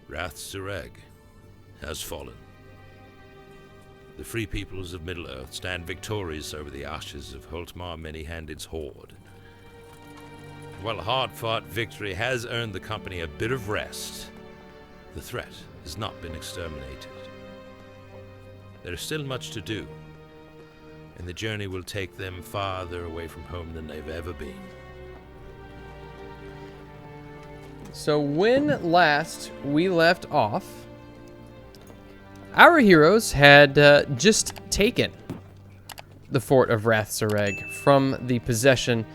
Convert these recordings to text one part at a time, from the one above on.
Rath Sereg has fallen. The free peoples of Middle-earth stand victorious over the ashes of Holtmar Many-Handed's horde. While a hard-fought victory has earned the company a bit of rest, the threat has not been exterminated. There is still much to do, and the journey will take them farther away from home than they've ever been. So when last we left off, our heroes had just taken the fort of Rath Sereg from the possession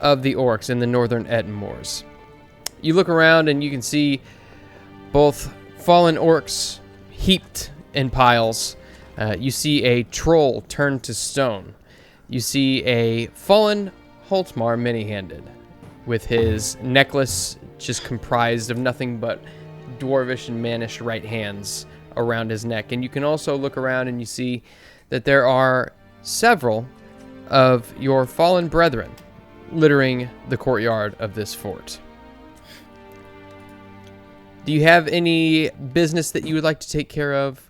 of the orcs in the northern Ettenmoors. You look around and you can see both fallen orcs heaped in piles. You see a troll turned to stone. You see a fallen Holtmar Many-Handed with his necklace just comprised of nothing but dwarvish and mannish right hands around his neck. And you can also look around and you see that there are several of your fallen brethren littering the courtyard of this fort. Do you have any business that you would like to take care of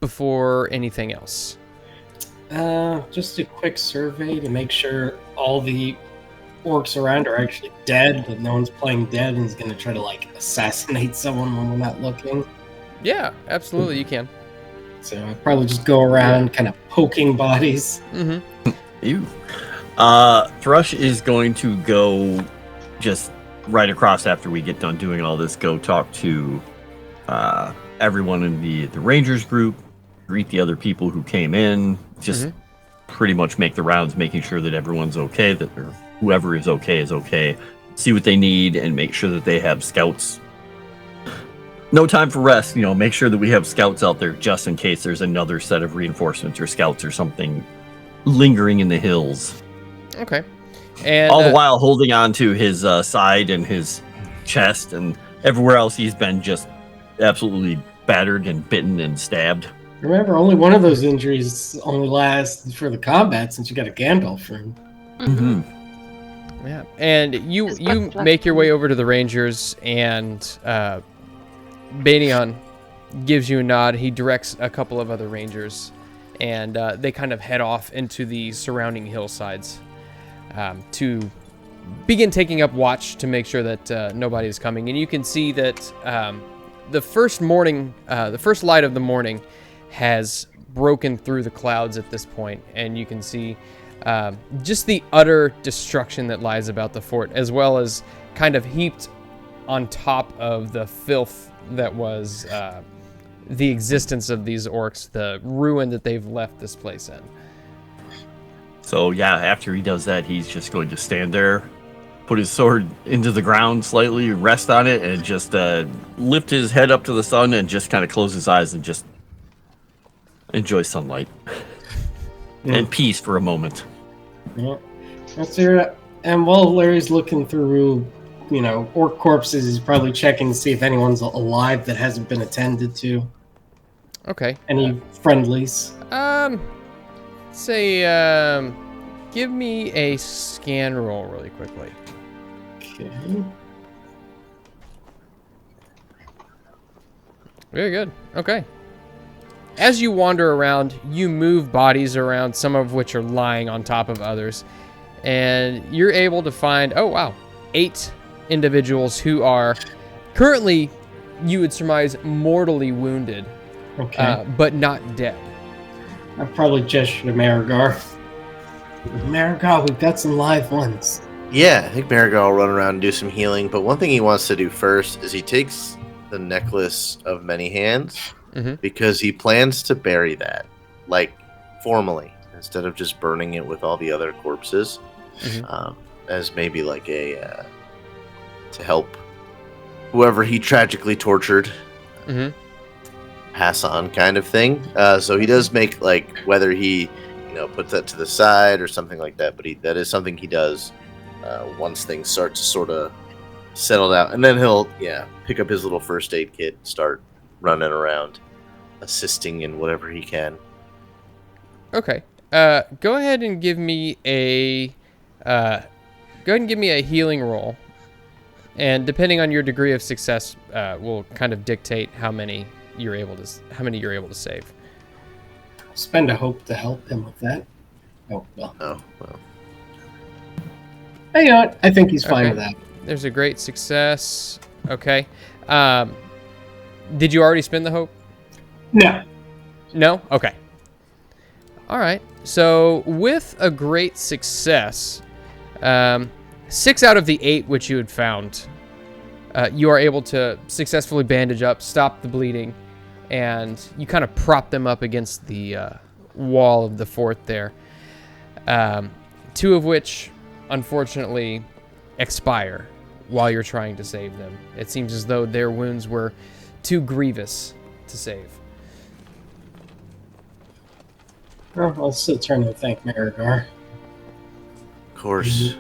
before anything else? Just a quick survey to make sure all the orcs around are actually dead, but no one's playing dead and is going to try to, assassinate someone when we're not looking. Yeah, absolutely, you can. So I'd probably just go around kind of poking bodies. Mm-hmm. Ew. Thrush is going to go just right across after we get done doing all this, go talk to everyone in the Rangers group, greet the other people who came in, just pretty much make the rounds, making sure that everyone's okay, that whoever is okay, see what they need, and make sure that they have scouts. No time for rest, make sure that we have scouts out there just in case there's another set of reinforcements or scouts or something lingering in the hills. Okay. And all the while holding on to his side and his chest, and everywhere else he's been just absolutely battered and bitten and stabbed. Remember, only one of those injuries only lasts for the combat since you got a Gandalf room. Mm-hmm. Yeah, and you make your way over to the Rangers, and Banion gives you a nod. He directs a couple of other Rangers, and they kind of head off into the surrounding hillsides to begin taking up watch to make sure that nobody is coming. And you can see that the first light of the morning has broken through the clouds at this point, and you can see just the utter destruction that lies about the fort, as well as kind of heaped on top of the filth that was the existence of these orcs, the ruin that they've left this place in. So yeah, after he does that, he's just going to stand there, put his sword into the ground slightly, rest on it, and just lift his head up to the sun and just kind of close his eyes and just enjoy sunlight and peace for a moment. Yeah, that's it. And while Larry's looking through, orc corpses, he's probably checking to see if anyone's alive that hasn't been attended to. Okay. Any friendlies? Give me a scan roll really quickly. Okay. Very good. Okay. As you wander around, you move bodies around, some of which are lying on top of others, and you're able to find, 8 individuals who are currently, you would surmise, mortally wounded, but not dead. I'd probably gesture to Miragar. Miragar, we've got some live ones. Yeah, I think Miragar will run around and do some healing, but one thing he wants to do first is he takes the necklace of many hands, because he plans to bury that, formally, instead of just burning it with all the other corpses, as maybe a to help whoever he tragically tortured pass on kind of thing. So he does make whether he puts that to the side or something like that, but that is something he does once things start to sort of settle out, and then he'll pick up his little first aid kit and start running around assisting in whatever he can. Okay. Go ahead and give me a healing roll. And depending on your degree of success, will kind of dictate how many you're able to save. Spend a hope to help him with that. Oh, well. Oh, well. Hey, you know what? I think he's fine Okay. with that. There's a great success. Okay. Did you already spend the hope? No. No? Okay. All right. So with a great success, 6 out of the 8 which you had found, you are able to successfully bandage up, stop the bleeding, and you kind of prop them up against the wall of the fort there. 2 of which, unfortunately, expire while you're trying to save them. It seems as though their wounds were too grievous to save. Well, I'll still turn to thank Miragar. Of course.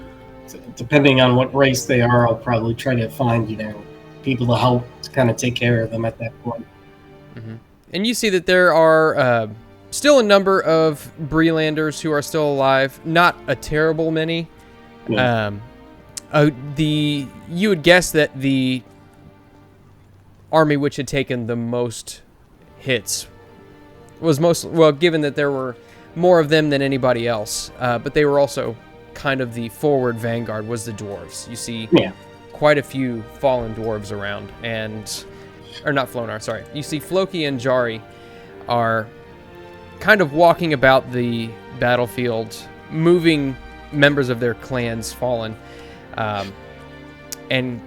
Depending on what race they are, I'll probably try to find, people to help to kind of take care of them at that point. Mm-hmm. And you see that there are still a number of Breelanders who are still alive. Not a terrible many. Yeah. You would guess that the army which had taken the most hits was given that there were more of them than anybody else, but they were also kind of the forward vanguard was the dwarves. You see quite a few fallen dwarves around, or not Flonar, sorry. You see Floki and Jari are kind of walking about the battlefield, moving members of their clans fallen, and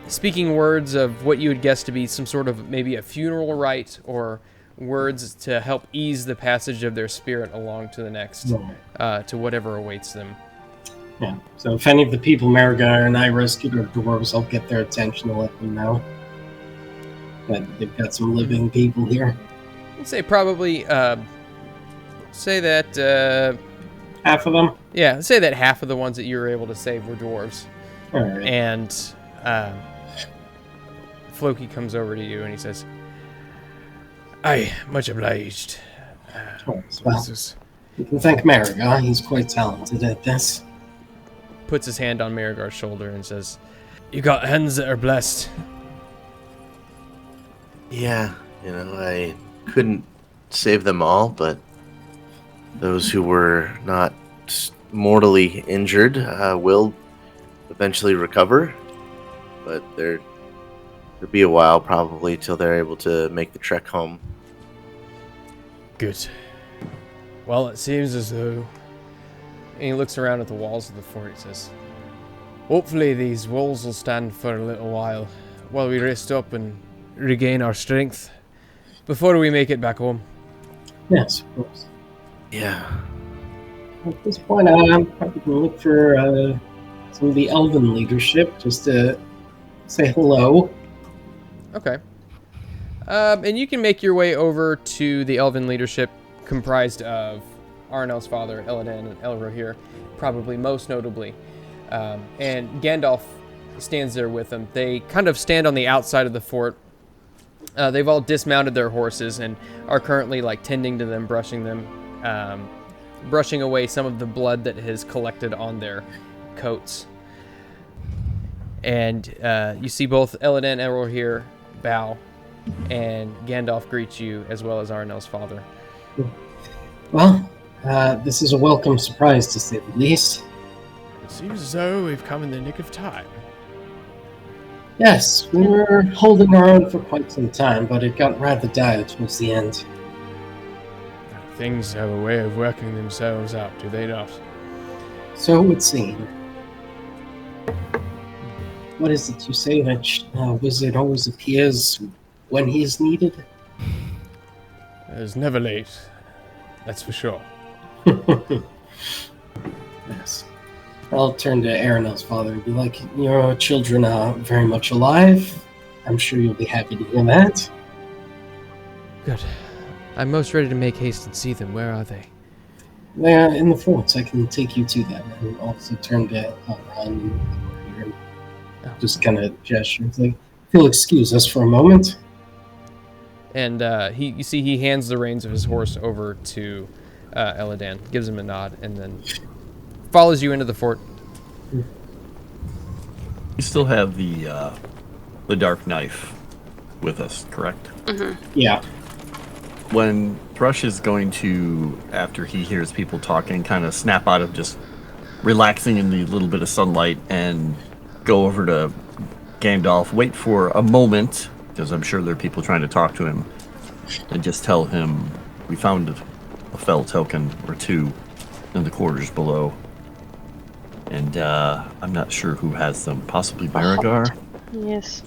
speaking words of what you would guess to be some sort of maybe a funeral rite or words to help ease the passage of their spirit along to the next, to whatever awaits them. Yeah. So if any of the people Miragar and I rescued are dwarves, I'll get their attention and let them know that they've got some living people here. I'd say probably, say that, Half of them? yeah, say that half of the ones that you were able to save were dwarves. All right. And Floki comes over to you and he says, "Aye, much obliged." Well, you can thank Miragar. He's quite talented at this. Puts his hand on Miragar's shoulder and says, "You got hands that are blessed." Yeah, I couldn't save them all, but those who were not mortally injured will eventually recover. But there'll be a while probably till they're able to make the trek home. Good. Well, it seems as though... And he looks around at the walls of the fort and says, "Hopefully these walls will stand for a little while we rest up and regain our strength before we make it back home." Yes, of course. Yeah. At this point, I'm probably going to look for some of the elven leadership just to say hello. Okay. And you can make your way over to the elven leadership comprised of Aranel's father, Elidan, and Elrohir, probably most notably. And Gandalf stands there with them. They kind of stand on the outside of the fort. They've all dismounted their horses and are currently tending to them, brushing away some of the blood that has collected on their coats. And you see both Elidan and Elrohir bow, and Gandalf greets you as well as Aranel's father. Well, this is a welcome surprise to say the least. It seems as though we've come in the nick of time. Yes, we were holding our own for quite some time, but it got rather dire towards the end. Things have a way of working themselves out, do they not? So it would seem. What is it you say that wizard always appears when he is needed? It's never late, that's for sure. Yes. I'll turn to Aranel's father and be like, "Your children are very much alive. I'm sure you'll be happy to hear that." Good. I'm most ready to make haste and see them. Where are they? They're in the forts. I can take you to them. And also turn to Aran and just kind of gesture. It's like, if you'll excuse us for a moment. And you see he hands the reins of his horse over to Elidan, gives him a nod, and then follows you into the fort. We still have the dark knife with us, correct? Yeah. When Thrush is going to, after he hears people talking, kind of snap out of just relaxing in the little bit of sunlight and go over to Gandalf, wait for a moment, because I'm sure there are people trying to talk to him, and just tell him we found a fell token or two in the quarters below. And I'm not sure who has them. Possibly Miragar? Yes.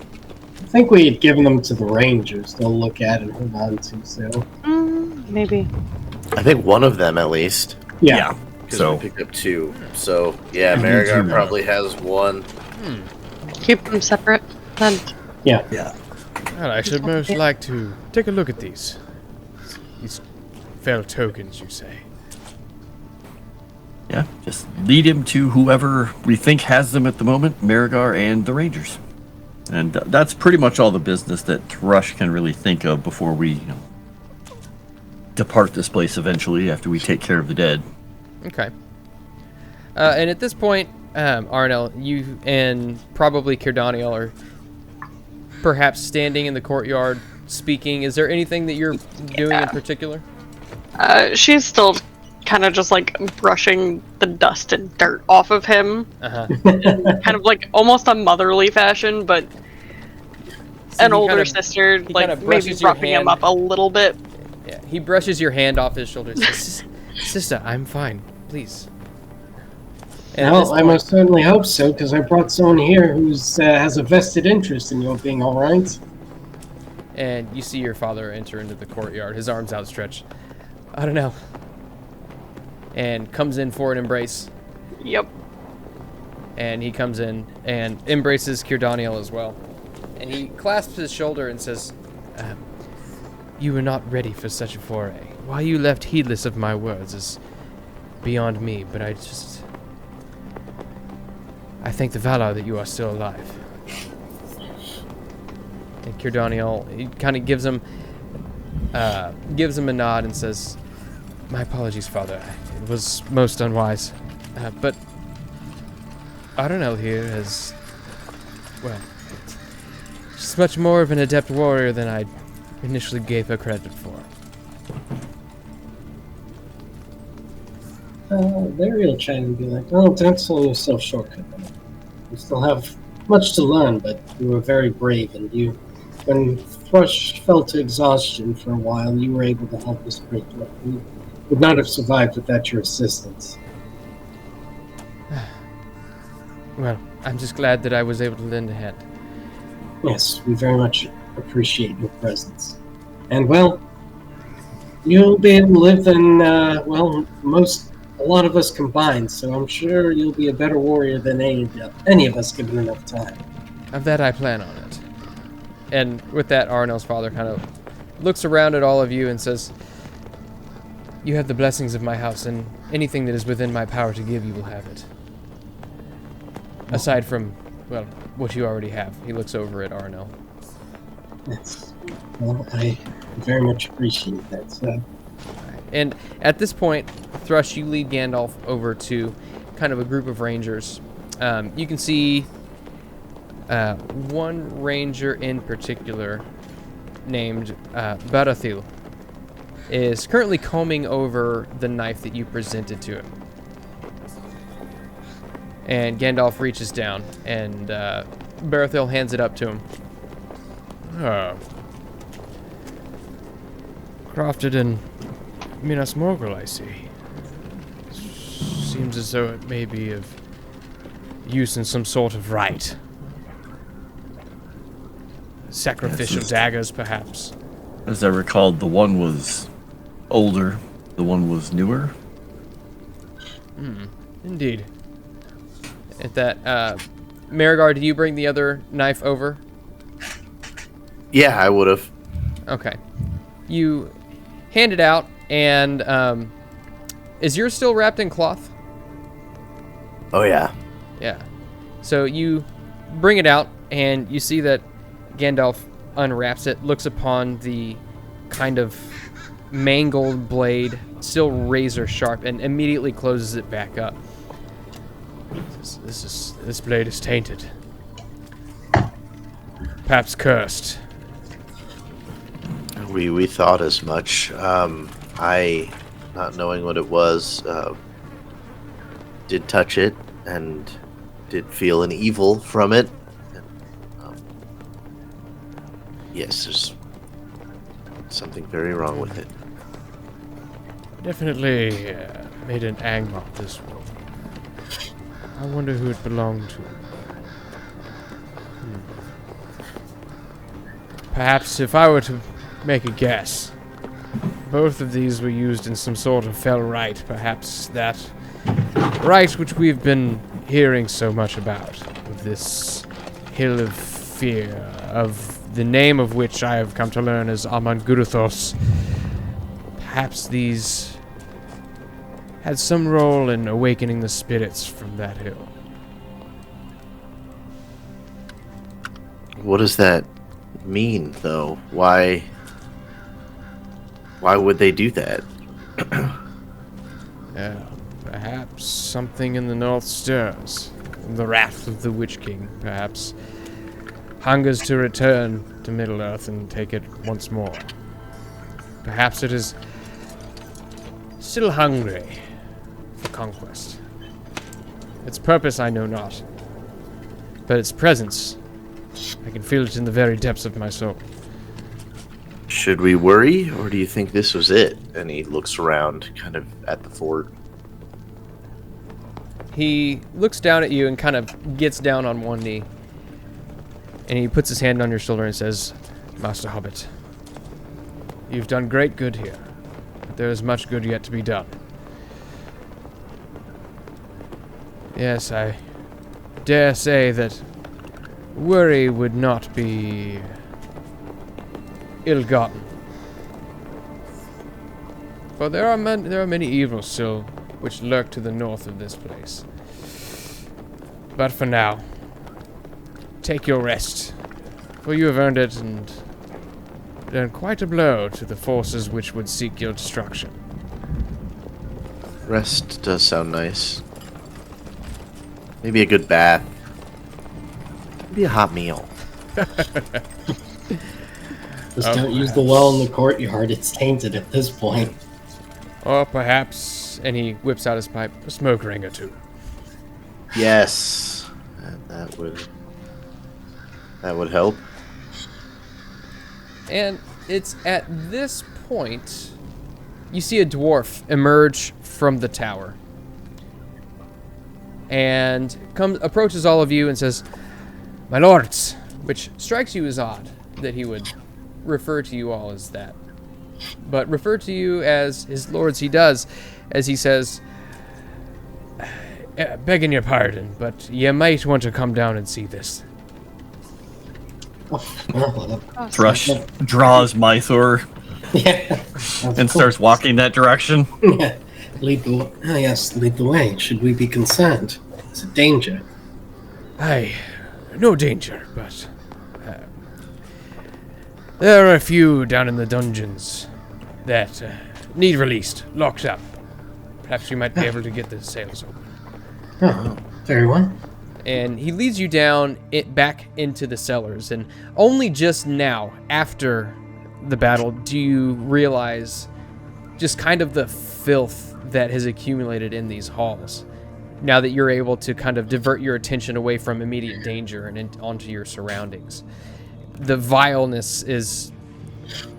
I think we had given them to the Rangers. They'll look at and hold on to, so. Maybe. I think one of them at least. Yeah. So we picked up 2. So yeah, Miragar probably has 1. Keep them separate, then. Yeah. Well, I should most like to take a look at these. These fell tokens, you say? Yeah, just lead him to whoever we think has them at the moment, Miragar and the Rangers. And that's pretty much all the business that Thrush can really think of before we depart this place eventually, after we take care of the dead. Okay. And at this point, Aranel, you and probably Kirdaniel are perhaps standing in the courtyard speaking. Is there anything that you're doing in particular? She's still kind of just like brushing the dust and dirt off of him. Kind of like almost a motherly fashion, but So an he older kind of- sister, he like kind of maybe brushes your roughing him hand. up a little bit. Yeah, he brushes your hand off his shoulder. Says, Sister, I'm fine. Please. And at this Well, I point- most certainly hope so, because I brought someone here who has a vested interest in your being all right. And you see your father enter into the courtyard, his arms outstretched. I don't know. And comes in for an embrace. Yep. And he comes in and embraces Kirdaniel as well. And he clasps his shoulder and says, you were not ready for such a foray. Why you left heedless of my words is beyond me, but I thank the valor that you are still alive. And Kirdaniel, he kind of gives him a nod and says, my apologies, father. It was most unwise. But Aranel here has, well, she's much more of an adept warrior than I initially gave her credit for. Larry will try and be like, oh, don't sell yourself shortcut. You still have much to learn, but you were very brave, and when Thrush fell to exhaustion for a while, you were able to help us break through. We would not have survived without your assistance. Well, I'm just glad that I was able to lend a hand. Yes, we very much appreciate your presence. And, well, you'll be able to live than, a lot of us combined, so I'm sure you'll be a better warrior than any of us given enough time. Of that, I plan on it. And with that, Aranel's father kind of looks around at all of you and says, you have the blessings of my house, and anything that is within my power to give, you will have it. Aside from, well, what you already have. He looks over at Aranel. Yes. Well, I very much appreciate that, so. And at this point, Thrush, you lead Gandalf over to kind of a group of rangers. You can see one ranger in particular named Barathil is currently combing over the knife that you presented to him. And Gandalf reaches down, and Barathil hands it up to him. Crafted in Minas Morgul, I see. Seems as though it may be of use in some sort of rite. Sacrificial daggers, perhaps. As I recalled, the one was older, the one was newer. Indeed. At that, Miragar, do you bring the other knife over? Yeah, I would have. Okay. You hand it out, and is yours still wrapped in cloth? Oh yeah. Yeah. So you bring it out, and you see that Gandalf unwraps it, looks upon the kind of mangled blade, still razor sharp, and immediately closes it back up. This blade is tainted. perhaps cursed. We thought as much. I, not knowing what it was, did touch it and did feel an evil from it. And, yes, there's something very wrong with it. Definitely made an ang of this world. I wonder who it belonged to. Perhaps if I were to make a guess, both of these were used in some sort of fell rite. Perhaps that rite which we've been hearing so much about, of this Hill of Fear, of the name of which I have come to learn as Amanguruthos. Perhaps these had some role in awakening the spirits from that hill. What does that mean, though? Why would they do that? Perhaps something in the north stirs. The wrath of the Witch King, perhaps, hungers to return to Middle-earth and take it once more. Perhaps it is still hungry for conquest. Its purpose I know not, but its presence, I can feel it in the very depths of my soul. Should we worry, or do you think this was it? And he looks around, kind of at the fort. He looks down at you and kind of gets down on one knee. And he puts his hand on your shoulder and says, Master Hobbit, you've done great good here, but there is much good yet to be done. Yes, I dare say that worry would not be ill-gotten. For there are many evils still which lurk to the north of this place. But for now, take your rest, for you have earned it and done quite a blow to the forces which would seek your destruction. Rest does sound nice. Maybe a good bath. Maybe a hot meal. Just don't use the well in the courtyard. It's tainted at this point. Or perhaps, and he whips out his pipe, a smoke ring or two. Yes, that would help. And it's at this point you see a dwarf emerge from the tower and approaches all of you and says, "My lords," which strikes you as odd that he would refer to you all as that, but refer to you as his lords he does, as he says, "Begging your pardon, but you might want to come down and see this." Thrush draws Mythor Yeah. and starts walking that direction. Yeah. Lead the way. Should we be concerned? It's a danger. Aye, no danger, but there are a few down in the dungeons that need released, locked up. Perhaps you might be able to get the sails open. Oh, very well. And he leads you down back into the cellars, and only just now, after the battle, do you realize just kind of the filth that has accumulated in these halls. Now that you're able to kind of divert your attention away from immediate danger and onto your surroundings. The vileness is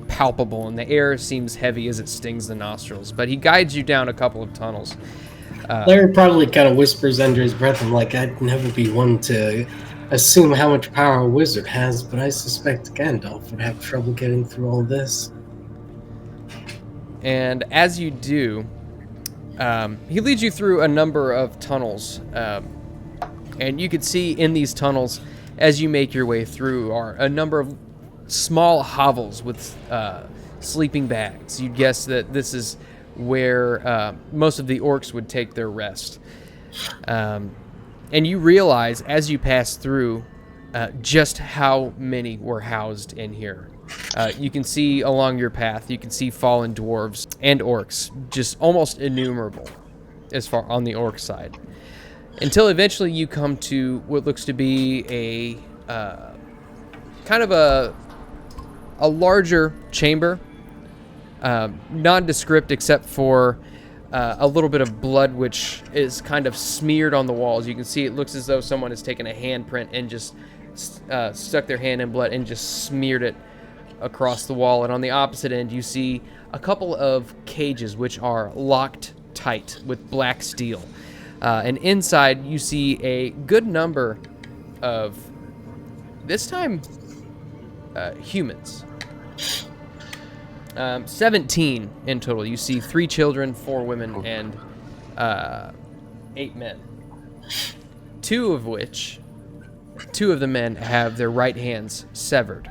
palpable, and the air seems heavy as it stings the nostrils, but he guides you down a couple of tunnels. Larry probably kind of whispers under his breath, I'm like, I'd never be one to assume how much power a wizard has, but I suspect Gandalf would have trouble getting through all this. And as you do, he leads you through a number of tunnels, and you can see in these tunnels, as you make your way through, are a number of small hovels with sleeping bags. You'd guess that this is where most of the orcs would take their rest. And you realize, as you pass through, just how many were housed in here. You can see along your path, you can see fallen dwarves and orcs, just almost innumerable as far on the orc side. Until eventually you come to what looks to be a kind of a larger chamber, nondescript except for a little bit of blood which is kind of smeared on the walls. You can see it looks as though someone has taken a handprint and just stuck their hand in blood and just smeared it across the wall. And on the opposite end, you see a couple of cages which are locked tight with black steel. And inside, you see a good number of, this time, humans. 17 in total. You see 3 children, 4 women, and 8 men. 2 of the men have their right hands severed.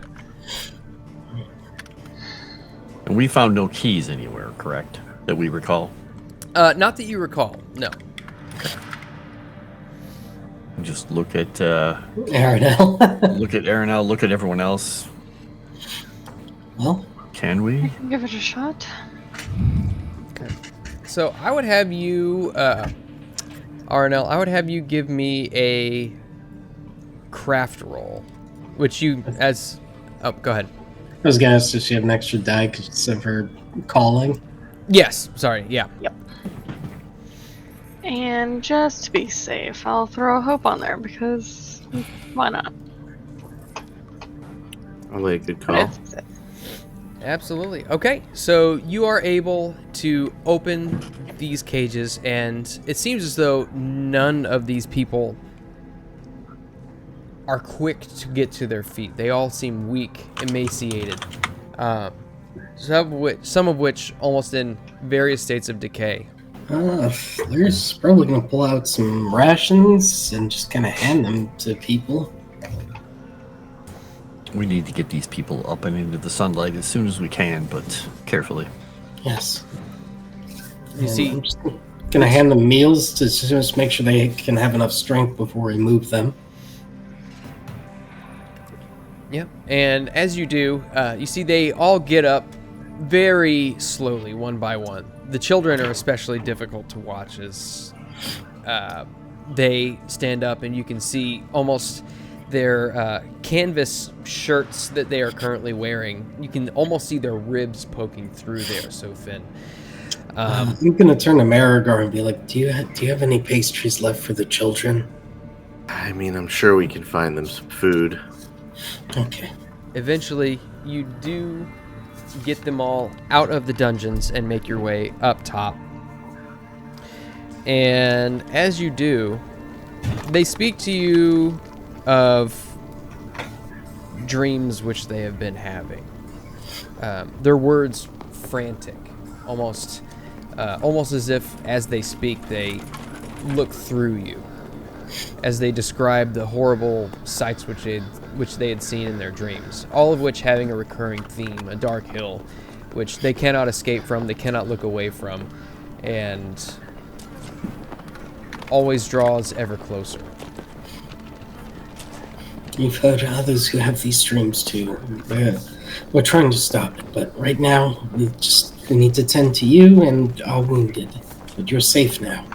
And we found no keys anywhere, correct? That we recall? Not that you recall, no. Just look at Aranel. look at Aranel, look at everyone else. Well, can we? I can give it a shot. Okay. So I would have you, Aranel, I would have you give me a craft roll, which you, as, oh, go ahead. I was gonna ask if she had an extra die because of her calling. Yes, sorry, yeah. Yep. And just to be safe, I'll throw a hope on there because why not? Probably a good call. It's- Absolutely. Okay, so you are able to open these cages, and it seems as though none of these people are quick to get to their feet. They all seem weak, emaciated, some of which almost in various states of decay. There's probably gonna pull out some rations and just kind of hand them to people. We need to get these people up and into the sunlight as soon as we can, but carefully. Yes. You see, I'm just gonna hand them meals to just make sure they can have enough strength before we move them. yeah, and as you do, you see they all get up very slowly, one by one. The children are especially difficult to watch as they stand up, and you can see almost their canvas shirts that they are currently wearing. You can almost see their ribs poking through there, so thin. I'm gonna turn to Miragar and be like, "Do you have any pastries left for the children?" I mean, I'm sure we can find them some food. Okay. Eventually, you do get them all out of the dungeons and make your way up top. And as you do, they speak to you of dreams which they have been having. Their words frantic, almost as if as they speak they look through you, as they describe the horrible sights which they had seen in their dreams, all of which having a recurring theme, a dark hill, which they cannot escape from, they cannot look away from, and always draws ever closer. You've heard others who have these dreams too. We're trying to stop it, but right now we need to tend to you and our wounded. But you're safe now.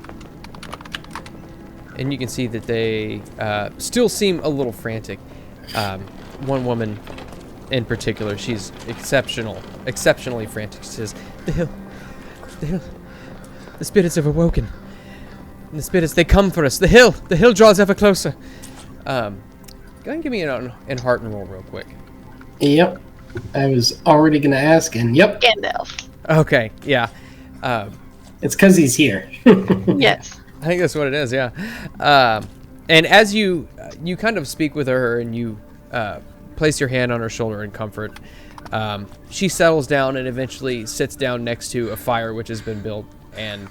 And you can see that they still seem a little frantic. One woman in particular, she's exceptionally frantic. She says, the hill, the spirits have awoken. And the spirits, they come for us. The hill draws ever closer. Go ahead and give me an heart and roll real quick. Yep. I was already going to ask, and yep. Gandalf. Okay, yeah. It's because he's here. Yes. I think that's what it is, yeah. And as you kind of speak with her and you place your hand on her shoulder in comfort, she settles down and eventually sits down next to a fire which has been built and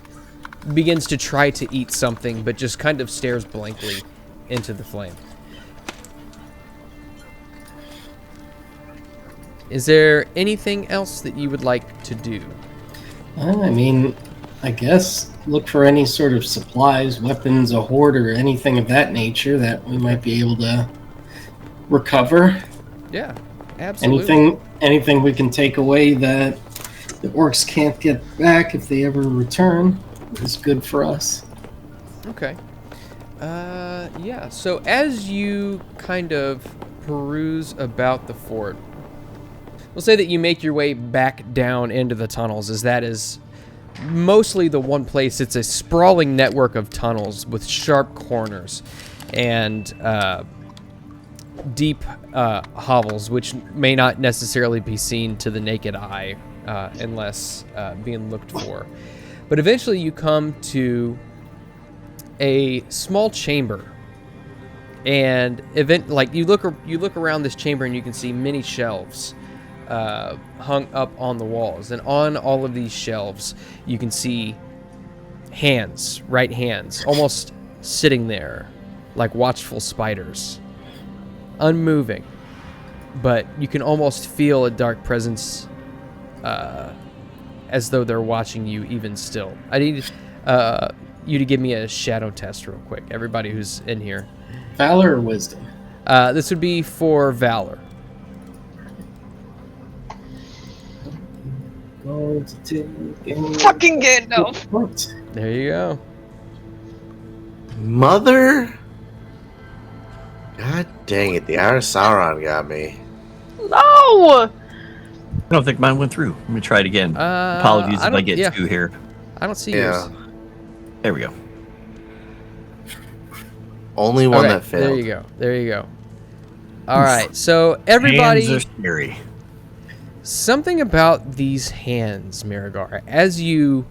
begins to try to eat something, but just kind of stares blankly into the flame. Is there anything else that you would like to do? I mean, I guess look for any sort of supplies, weapons, a horde, or anything of that nature that we might be able to recover. Yeah, absolutely. Anything we can take away that the orcs can't get back if they ever return is good for us. Okay. Yeah, so as you kind of peruse about the fort. We'll say that you make your way back down into the tunnels, as that is mostly the one place. It's a sprawling network of tunnels with sharp corners and deep hovels, which may not necessarily be seen to the naked eye unless being looked for. But eventually you come to a small chamber, and you look around this chamber and you can see many shelves hung up on the walls, and on all of these shelves you can see right hands, almost sitting there like watchful spiders, unmoving, but you can almost feel a dark presence, as though they're watching you even still. I need you to give me a shadow test real quick, everybody who's in here. Valor or wisdom? This would be for Valor. Fucking Gandalf. What? There you go. Mother? God dang it, the Iron Sauron got me. No! I don't think mine went through. Let me try it again. Apologies if I get two here. I don't see yours. There we go. Only one that failed. There you go. All right, so everybody... Hands are scary. Something about these hands, Miragar, as you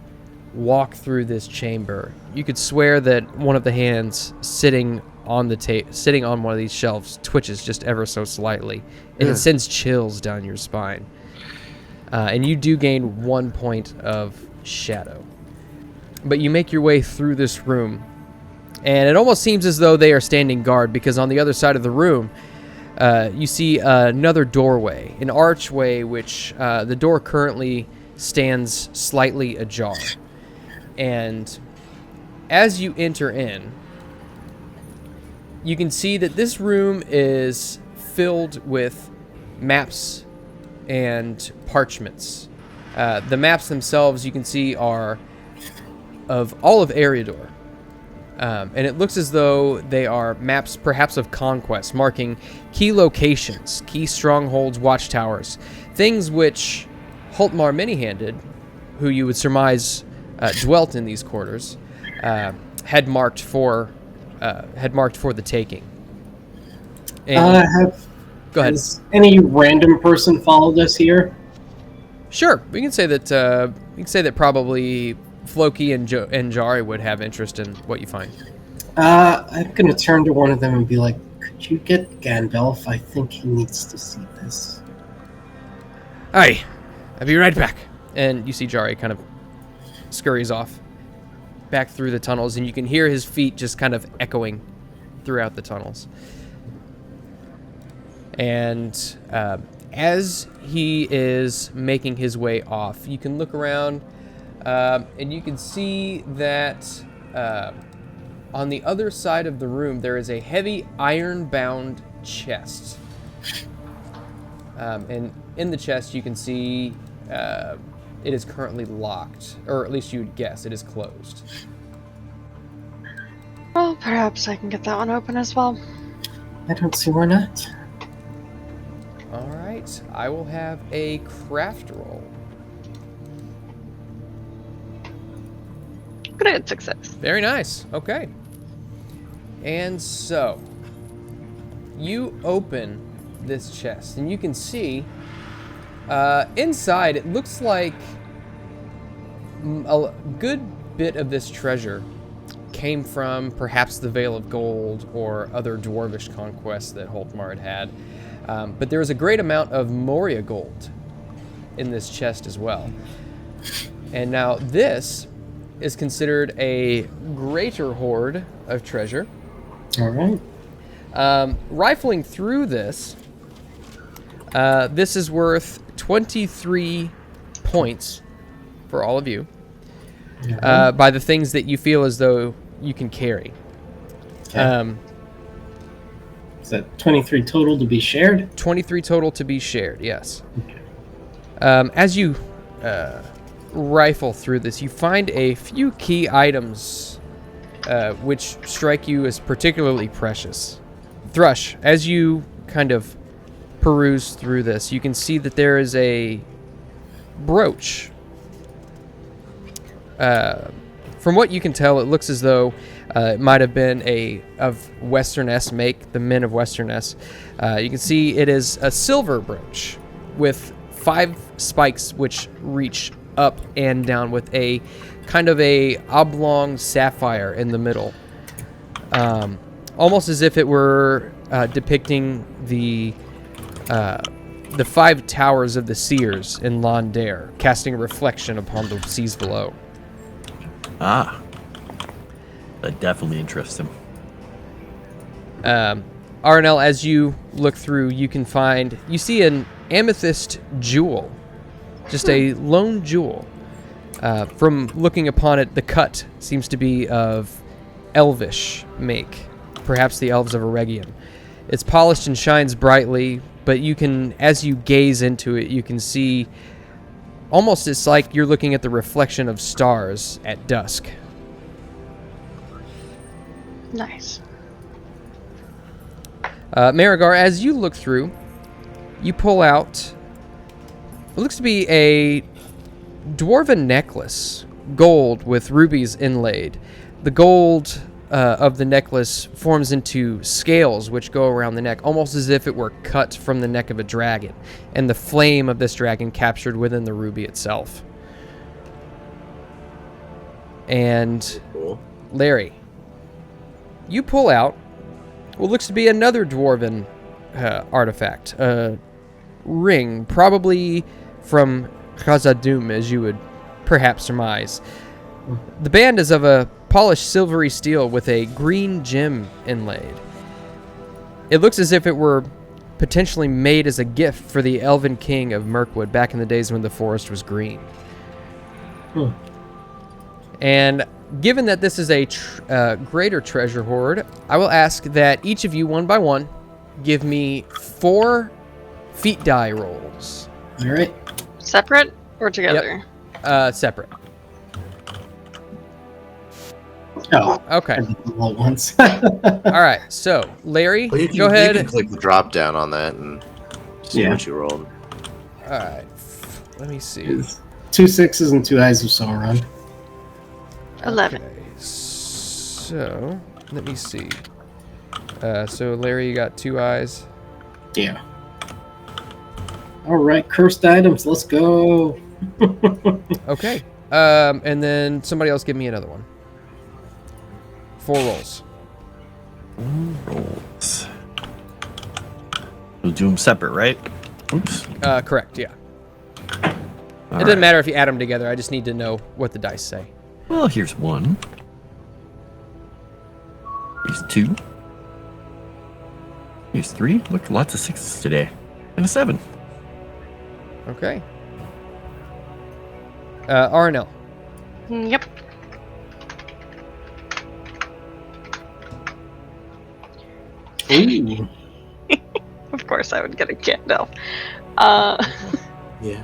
walk through this chamber, you could swear that one of the hands sitting on one of these shelves twitches just ever so slightly, and it sends chills down your spine. And you do gain 1 point of shadow. But you make your way through this room, and it almost seems as though they are standing guard, because on the other side of the room, you see another doorway, an archway, which the door currently stands slightly ajar. And as you enter in, you can see that this room is filled with maps and parchments. The maps themselves, you can see, are of all of Eriador. And it looks as though they are maps perhaps of conquest, marking key locations, key strongholds, watchtowers, things which Holtmar Many-Handed, who you would surmise dwelt in these quarters, had marked for the taking. And go ahead. Has any random person followed us here? Sure, we can say that probably Floki and Jari would have interest in what you find. I'm gonna turn to one of them and be like, "Could you get Gandalf? I think he needs to see this." Aye, I'll be right back. And you see Jari kind of scurries off back through the tunnels, and you can hear his feet just kind of echoing throughout the tunnels. And as he is making his way off, you can look around, and you can see that on the other side of the room there is a heavy iron-bound chest. And in the chest you can see it is currently locked, or at least you would guess it is closed. Well, perhaps I can get that one open as well. I don't see why not. All right, I will have a craft roll. Great success. Very nice. Okay. And so, you open this chest, and you can see inside, it looks like a good bit of this treasure came from perhaps the Vale of Gold or other dwarvish conquests that Holtmar had. But there is a great amount of Moria gold in this chest as well. And now this is considered a greater hoard of treasure. All right. Rifling through this, this is worth 23 points for all of you, by the things that you feel as though you can carry. Okay. Is that 23 total to be shared? 23 total to be shared, yes. Okay. As you rifle through this, you find a few key items which strike you as particularly precious. Thrush, as you kind of peruse through this, you can see that there is a brooch. From what you can tell, it looks as though it might have been of Western-esque make, the men of Western-esque. You can see it is a silver brooch with 5 spikes which reach up and down with a kind of a oblong sapphire in the middle. Almost as if it were depicting the 5 towers of the seers in Londair, casting a reflection upon the seas below. Ah. That definitely interests him. Aranel, as you look through, you see an amethyst jewel. Just a lone jewel. From looking upon it, the cut seems to be of elvish make. Perhaps the elves of Eregion. It's polished and shines brightly, but you can, as you gaze into it, you can see almost it's like you're looking at the reflection of stars at dusk. Nice. Miragar, as you look through, you pull out what looks to be a dwarven necklace, gold with rubies inlaid. The gold of the necklace forms into scales which go around the neck, almost as if it were cut from the neck of a dragon, and the flame of this dragon captured within the ruby itself. And Larry, you pull out what looks to be another dwarven artifact, a ring, probably from Khazad-dûm, as you would perhaps surmise. The band is of a polished silvery steel with a green gem inlaid. It looks as if it were potentially made as a gift for the elven king of Mirkwood back in the days when the forest was green. And given that this is a greater treasure hoard, I will ask that each of you, one by one, give me 4 feat die rolls. All right. Separate or together? Yep. Separate. Oh, Okay. I did the low ones. All right. So, Larry, Well, go ahead. You can click the drop down on that and see what you rolled. All right. Let me see. It's 2 6s and 2 eyes of Sauron. 11. Okay, so, let me see. So, Larry, you got 2 eyes. Yeah. All right, cursed items. Let's go. Okay. And then somebody else give me another one. 4 rolls. Rolls. We'll do them separate, right? Oops. Correct, yeah. All It doesn't matter if you add them together. I just need to know what the dice say. Well, here's 1. Here's 2. Here's 3. Look, lots of 6s today. And a 7. Okay. Aranel. Yep. Ooh. Of course, I would get a Gandalf. Yeah.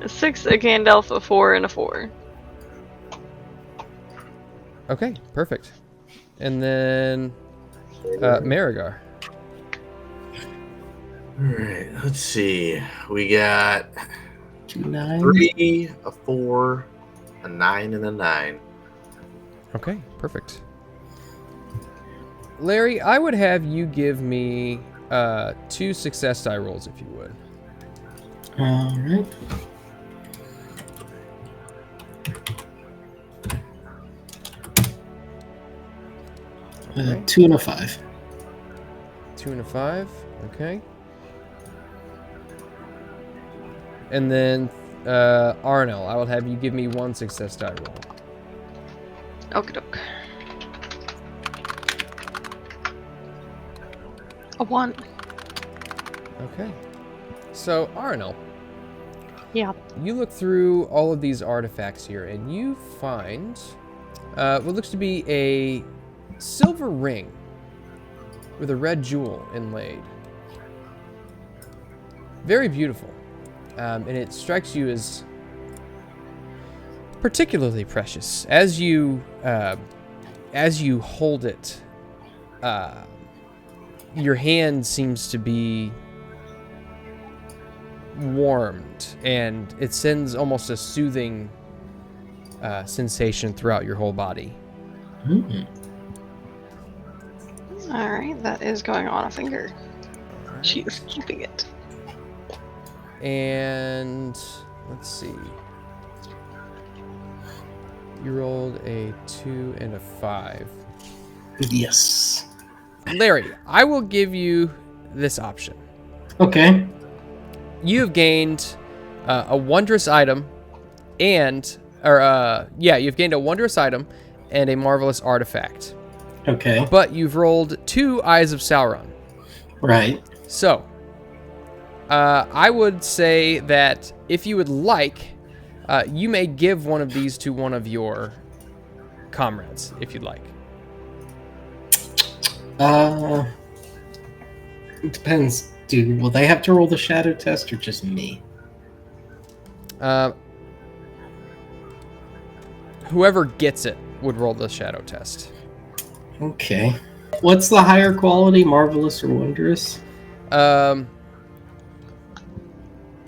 6, a Gandalf, a 4, and a 4. Okay, perfect. And then Miragar. Alright, let's see. We got 2 9s. 3, a 4, a 9, and a 9. Okay, perfect. Larry, I would have you give me 2 success die rolls if you would. All right. Okay. 2 and a 5. 2 and a 5. Okay. And then Aranel, I will have you give me 1 success die roll. Okie doke. A 1. Okay. So, Aranel, Yeah. you look through all of these artifacts here, and you find what looks to be a silver ring with a red jewel inlaid. Very beautiful. And it strikes you as particularly precious as you hold it your hand seems to be warmed, and it sends almost a soothing sensation throughout your whole body. All right, that is going on a finger. She's keeping it. And let's see. You rolled a 2 and a 5. Yes. Larry, I will give you this option. Okay. You have gained a wondrous item you've gained a wondrous item and a marvelous artifact. Okay. But you've rolled 2 Eyes of Sauron. Right. So, I would say that if you would like, you may give one of these to one of your comrades, if you'd like. It depends. Will they have to roll the shadow test or just me? Whoever gets it would roll the shadow test. Okay. What's the higher quality, marvelous or wondrous?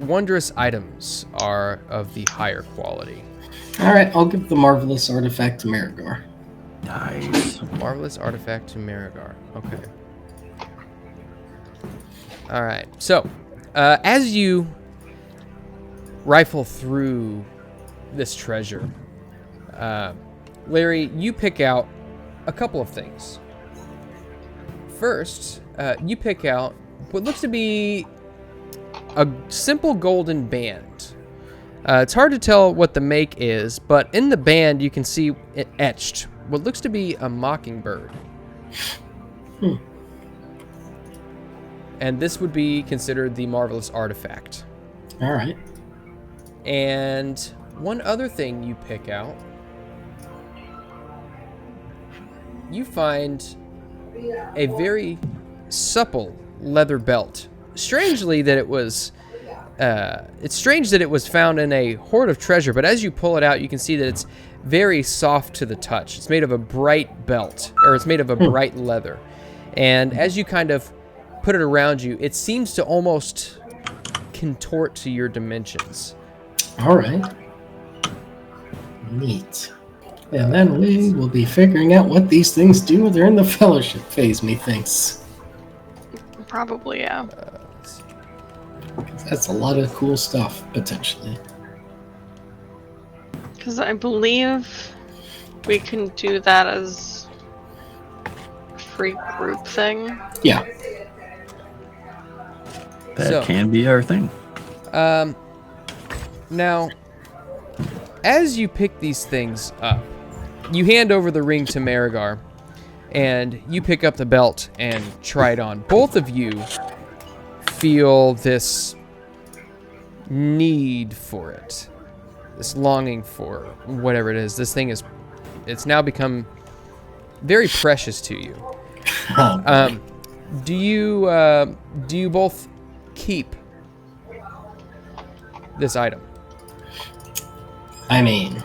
Wondrous items are of the higher quality. All right, I'll give the marvelous artifact to Miragar. Nice. Marvelous artifact to Miragar. Okay. All right. So, as you rifle through this treasure, Larry, you pick out a couple of things. First, you pick out what looks to be a simple golden band. It's hard to tell what the make is, but in the band you can see it etched what looks to be a mockingbird. And this would be considered the marvelous artifact. All right. And one other thing you pick out, you find a very supple leather belt. Strangely that it was, it's strange that it was found in a hoard of treasure, but as you pull it out, you can see that it's very soft to the touch. It's made of a bright belt, or it's made of a bright leather. And as you kind of put it around you, it seems to almost contort to your dimensions. All right. Neat. And then we will be figuring out what these things do when they're in the fellowship phase, methinks. Probably, yeah. That's a lot of cool stuff, potentially. Because I believe we can do that as a free group thing. Yeah. That can be our thing. Now, as you pick these things up, you hand over the ring to Miragar, and you pick up the belt and try it on. Both of you feel this need for it, this longing for whatever it is. This thing it's now become very precious to you. Do you both keep this item? I mean,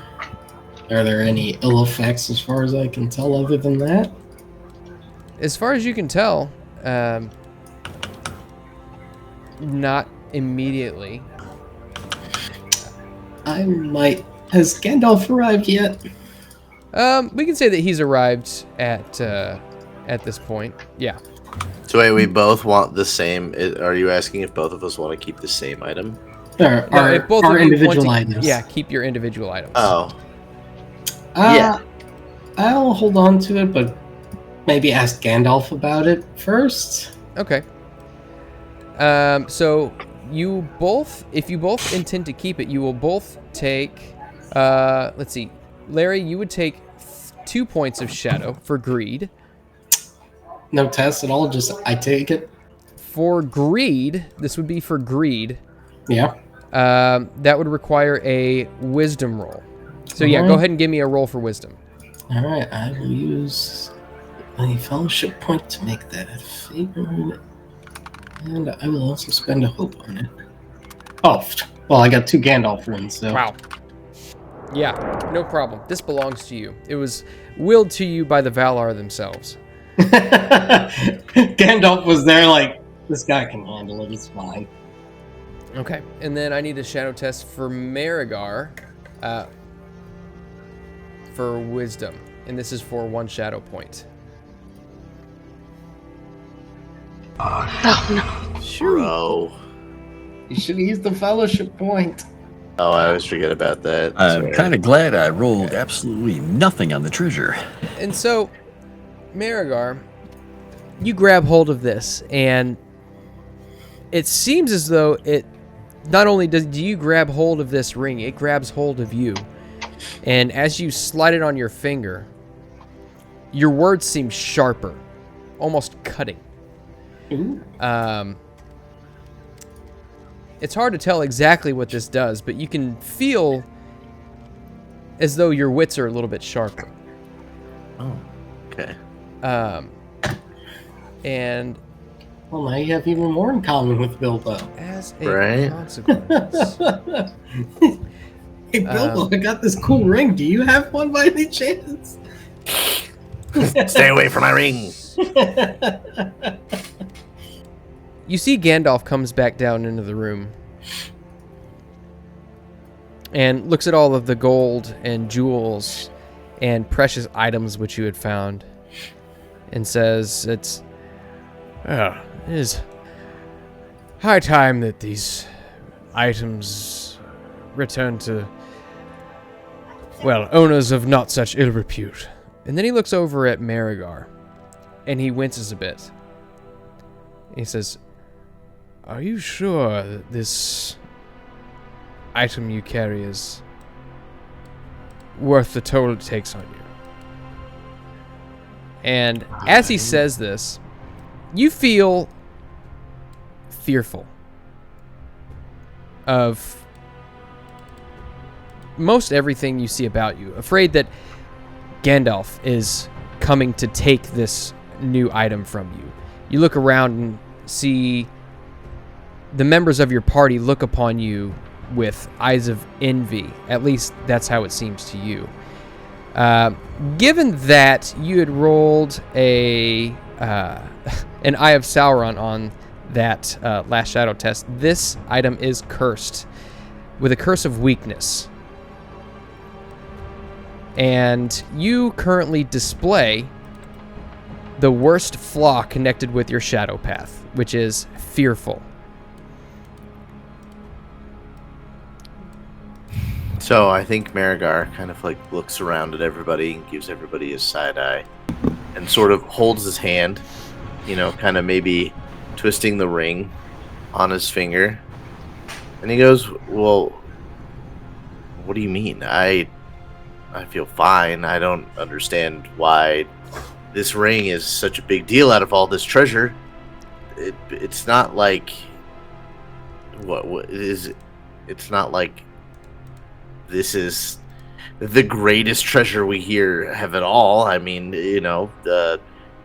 are there any ill effects as far as I can tell other than that? As far as you can tell, not immediately. I might... Has Gandalf arrived yet? We can say that he's arrived at this point. Yeah. So wait, we both want the same. Are you asking if both of us want to keep the same item? Or if both our of you want individual to, items? yeah, keep your individual items. Oh. Yeah. I'll hold on to it, but maybe ask Gandalf about it first. Okay. So you both, if you both intend to keep it, you will both take, let's see, Larry, you would take 2 points of shadow for greed. No test at all, just I take it. For greed, this would be for greed. Yeah. That would require a wisdom roll. So yeah, go ahead and give me a roll for wisdom. All right, I will use a fellowship point to make that a favor. And I will also spend a hope on it. Oh, well, I got 2 Gandalf runes, so... Wow. Yeah, no problem. This belongs to you. It was willed to you by the Valar themselves. Gandalf was there like, this guy can handle it, it's fine. Okay, and then I need a shadow test for Miragar for wisdom, and this is for 1 shadow point. Oh no. Bro. You should use the fellowship point. Oh, I always forget about that. I'm Sorry. kind of glad I rolled absolutely nothing on the treasure. And so, Miragar, you grab hold of this, and it seems as though it not only do you grab hold of this ring, it grabs hold of you. And as you slide it on your finger, your words seem sharper, almost cutting. Ooh. It's hard to tell exactly what this does, but you can feel as though your wits are a little bit sharper. Oh, okay. And Well, now you have even more in common with Bilbo. as a Right. consequence, Hey, Bilbo, I got this cool ring. Do you have one by any chance? Stay away from my ring. you see Gandalf comes back down into the room and looks at all of the gold and jewels and precious items which you had found and says, it is high time that these items return to, well, owners of not such ill repute. And then he looks over at Miragar and he winces a bit. He says, are you sure that this item you carry is worth the toll it takes on you? And as he says this, you feel fearful of most everything you see about you, afraid that Gandalf is coming to take this new item from you. You look around and see the members of your party look upon you with eyes of envy. At least that's how it seems to you. Given that you had rolled an Eye of Sauron on that last shadow test, this item is cursed with a curse of weakness. And you currently display the worst flaw connected with your shadow path, which is fearful. So I think Miragar kind of like looks around at everybody and gives everybody a side eye and sort of holds his hand, you know, kind of maybe twisting the ring on his finger. And he goes, well, what do you mean? I feel fine. I don't understand why this ring is such a big deal out of all this treasure. It's not like what is it? It's not like this is the greatest treasure we have at all. I mean, you know,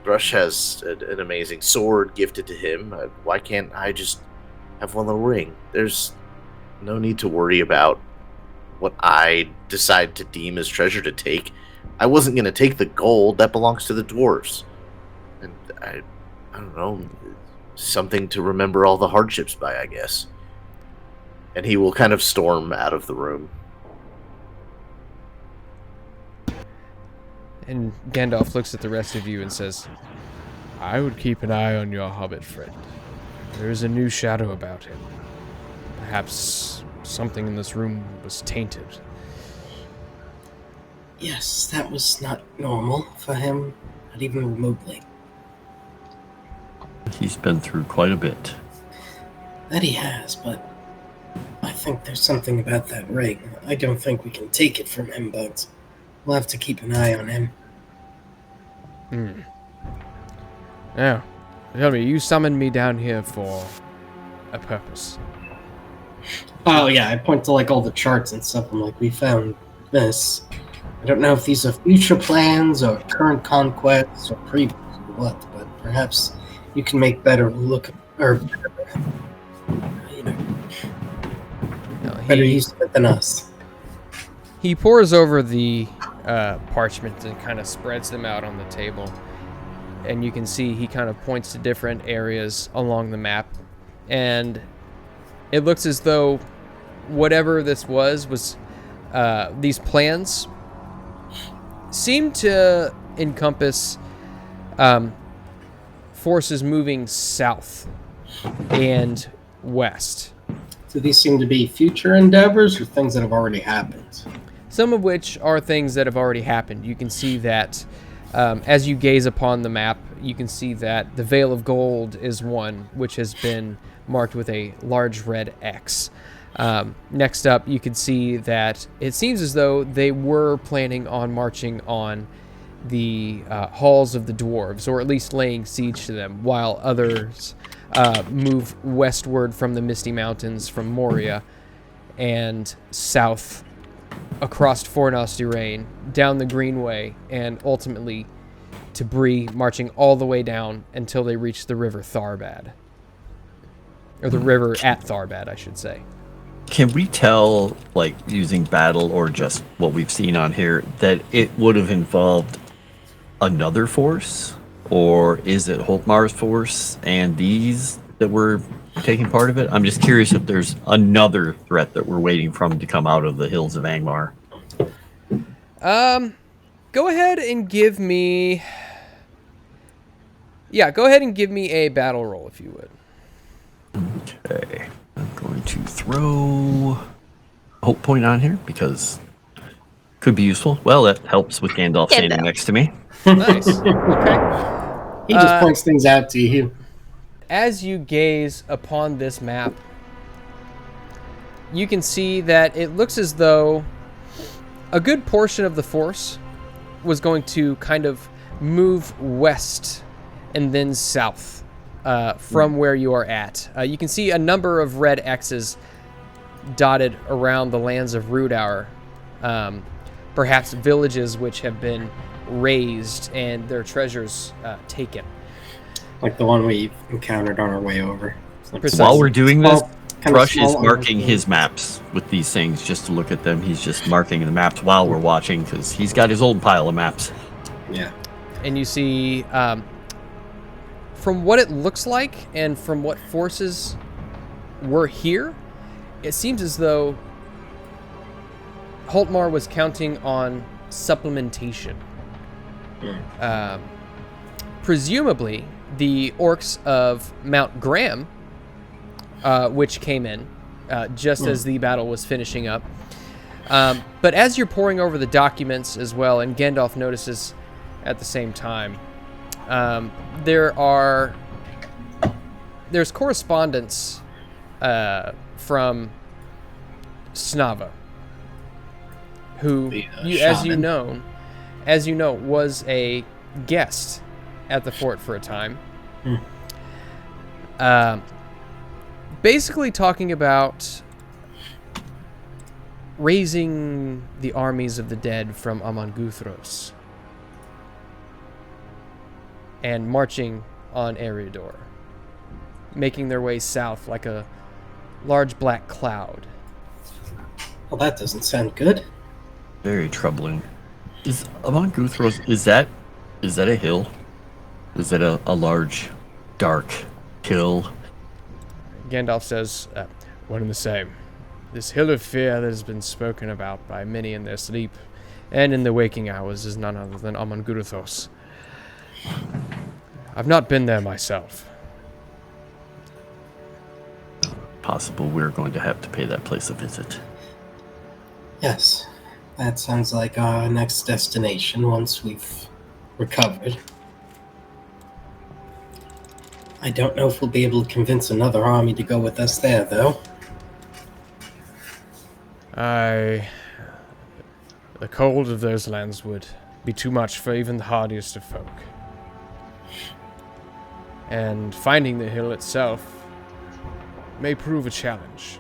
Thrush has an amazing sword gifted to him. Why can't I just have one little ring? There's no need to worry about what I decide to deem as treasure to take. I wasn't going to take the gold. That belongs to the dwarves. And I don't know, something to remember all the hardships by, I guess. And he will kind of storm out of the room. And Gandalf looks at the rest of you and says, I would keep an eye on your hobbit friend. There is a new shadow about him. Perhaps something in this room was tainted. Yes, that was not normal for him, not even remotely. He's been through quite a bit. That he has, but I think there's something about that ring. I don't think we can take it from him, but we'll have to keep an eye on him. Now, tell me, you summoned me down here for a purpose. Oh yeah, I point to like all the charts and stuff. I'm like, we found this. I don't know if these are future plans or current conquests or previous or what, but perhaps you can make better look or you know, better use of it than us. He pours over the parchment and kind of spreads them out on the table. and you can see he kind of points to different areas along the map, and it looks as though whatever this was these plans seem to encompass forces moving south and west. So these seem to be future endeavors or things that have already happened? Some of which are things that have already happened. You can see that as you gaze upon the map, you can see that the Veil of Gold is one which has been marked with a large red X. Next up, you can see that it seems as though they were planning on marching on the halls of the dwarves, or at least laying siege to them, while others move westward from the Misty Mountains, from Moria, and south across Fornos Durain, down the Greenway, and ultimately to Bree, marching all the way down until they reach the river Tharbad. Or the river at Tharbad, I should say. Can we tell, like, using battle or just what we've seen on here, that it would have involved another force? Or is it Holtmar's force and these that were taking part of it? I'm just curious if there's another threat that we're waiting from to come out of the hills of Angmar. Go ahead and give me... Yeah, go ahead and give me a battle roll, if you would. Okay. I'm going to throw a hope point on here because could be useful. Well, that helps with Gandalf standing next to me. Nice. Okay. He just points things out to you. As you gaze upon this map, you can see that it looks as though a good portion of the force was going to kind of move west and then south from where you are at. You can see a number of red X's dotted around the lands of Rudour, perhaps villages which have been razed and their treasures taken. Like the one we encountered on our way over. While we're doing this, Kind of Thrush is small marking island. his maps with these things just to look at them. He's just marking the maps while we're watching because he's got his old pile of maps. Yeah. And you see, from what it looks like and from what forces were here, it seems as though Holtmar was counting on supplementation. Presumably, the orcs of Mount Graham, which came in just as the battle was finishing up. But as you're poring over the documents as well, and Gandalf notices at the same time, there's correspondence from Snava, who, as you know, was a guest at the fort for a time. Basically talking about raising the armies of the dead from Amanguthros and marching on Eriador, making their way south like a large black cloud. Well, that doesn't sound good. Very troubling. Is Amanguthros, is that a hill? Is that a large, dark hill? Gandalf says, one and the same. This hill of fear that has been spoken about by many in their sleep and in their waking hours is none other than Amanguthros. I've not been there myself. Possible we're going to have to pay that place a visit. Yes. That sounds like our next destination once we've recovered. I don't know if we'll be able to convince another army to go with us there, though. The cold of those lands would be too much for even the hardiest of folk. And finding the hill itself may prove a challenge.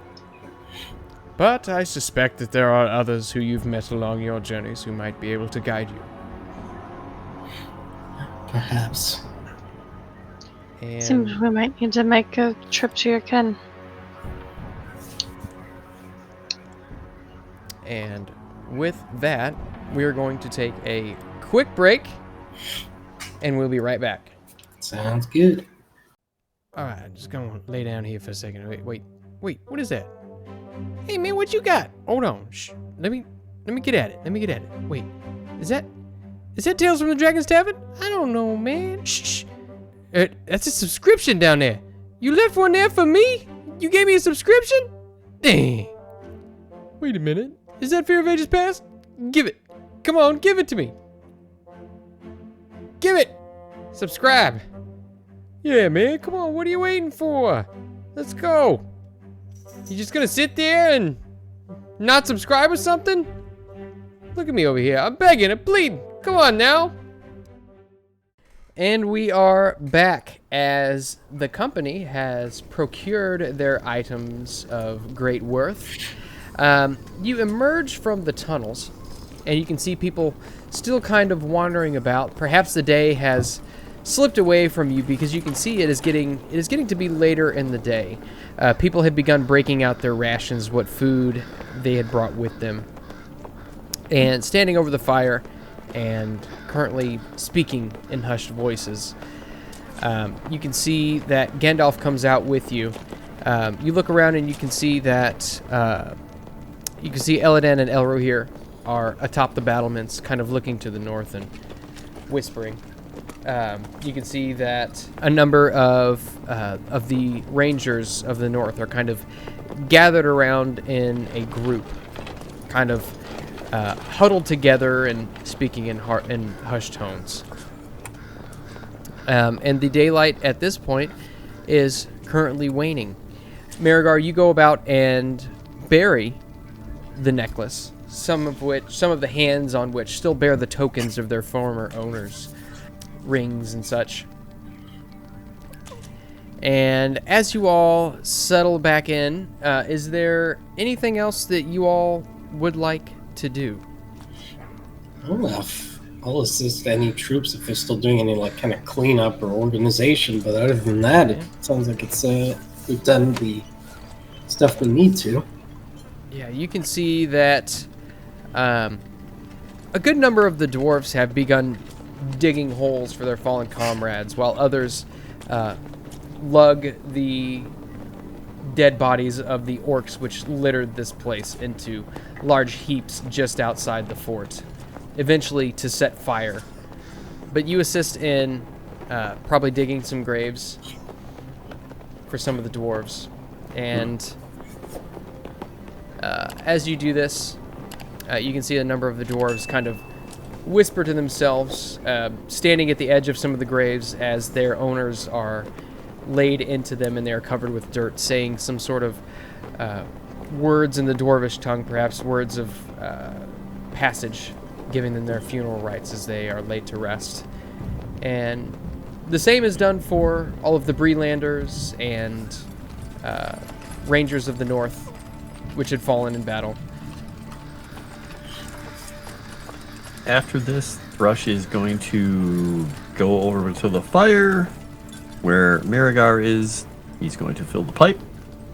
But I suspect that there are others who you've met along your journeys who might be able to guide you. Perhaps. Seems we might need to make a trip to your kin. And with that, we are going to take a quick break, and we'll be right back. Sounds good. All right, I'm just gonna lay down here for a second. Wait, what is that? Hey man, what you got? Hold on. Shh. Let me get at it. Wait, is that Tales from the Dragon's Tavern? I don't know, man. Shh. That's a subscription down there. You left one there for me? You gave me a subscription? Dang. Wait a minute. Is that Fear of Ages Past? Give it. Come on, give it to me. Give it. Subscribe. Yeah, man. Come on. What are you waiting for? Let's go. You just gonna sit there and not subscribe or something? Look at me over here. I'm begging and pleading. Come on now. And we are back as the company has procured their items of great worth. You emerge from the tunnels, and you can see people still kind of wandering about. Perhaps the day has slipped away from you because you can see it is getting to be later in the day. People had begun breaking out their rations, what food they had brought with them, and standing over the fire and currently speaking in hushed voices. You can see that Gandalf comes out with you. You look around and you can see that Elladan and Elro here are atop the battlements, kind of looking to the north and whispering. You can see that a number of the rangers of the north are kind of gathered around in a group, kind of huddled together and speaking in hushed tones. And the daylight at this point is currently waning. Miragar, you go about and bury the necklace, some of the hands on which still bear the tokens of their former owners, rings and such. And as you all settle back in, is there anything else that you all would like to do? I'll assist any troops if they're still doing any kind of cleanup or organization, but other than that, It sounds like we've done the stuff we need to. Yeah, you can see that a good number of the dwarves have begun digging holes for their fallen comrades, while others lug the dead bodies of the orcs which littered this place into large heaps just outside the fort, eventually to set fire. But you assist in probably digging some graves for some of the dwarves. And as you do this, you can see a number of the dwarves kind of whisper to themselves, standing at the edge of some of the graves as their owners are laid into them and they are covered with dirt, saying some sort of words in the dwarvish tongue, perhaps words of passage, giving them their funeral rites as they are laid to rest. And the same is done for all of the Breelanders and Rangers of the North, which had fallen in battle. After this, Thrush is going to go over to the fire where Miragar is. He's going to fill the pipe.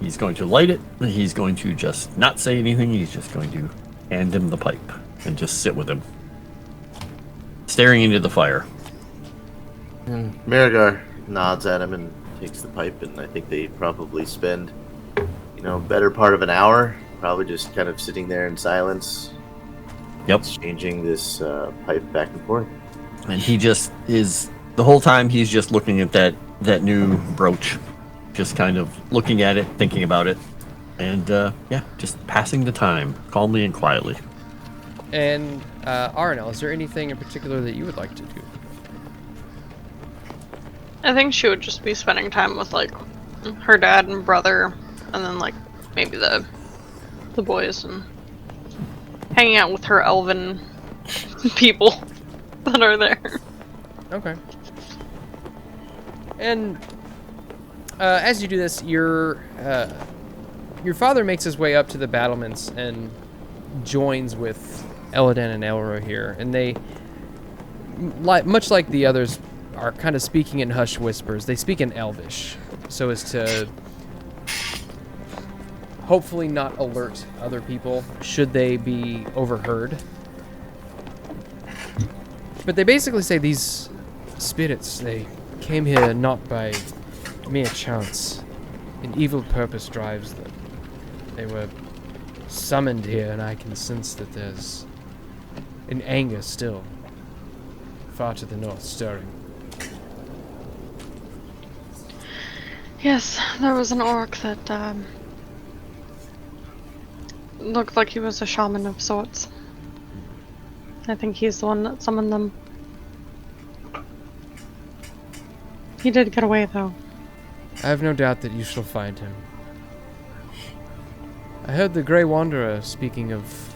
He's going to light it. He's going to just not say anything. He's just going to hand him the pipe and just sit with him, staring into the fire. And Miragar nods at him and takes the pipe, and I think they probably spend, better part of an hour, probably just kind of sitting there in silence. Yep. Exchanging this pipe back and forth. And he just is, the whole time he's just looking at that new brooch, just kind of looking at it, thinking about it, and just passing the time calmly and quietly. And Aranel, is there anything in particular that you would like to do? I think she would just be spending time with her dad and brother, and then maybe the boys, and hanging out with her elven people that are there. Okay. And as you do this, your father makes his way up to the battlements and joins with Elladan and Elro here, and they, much like the others, are kind of speaking in hushed whispers. They speak in Elvish, so as to hopefully not alert other people should they be overheard. But they basically say these spirits, they came here not by mere chance. An evil purpose drives them. They were summoned here, and I can sense that there's an anger still far to the north stirring. Yes, there was an orc that looked like he was a shaman of sorts. I think he's the one that summoned them. He did get away, though. I have no doubt that you shall find him. I heard the Grey Wanderer speaking of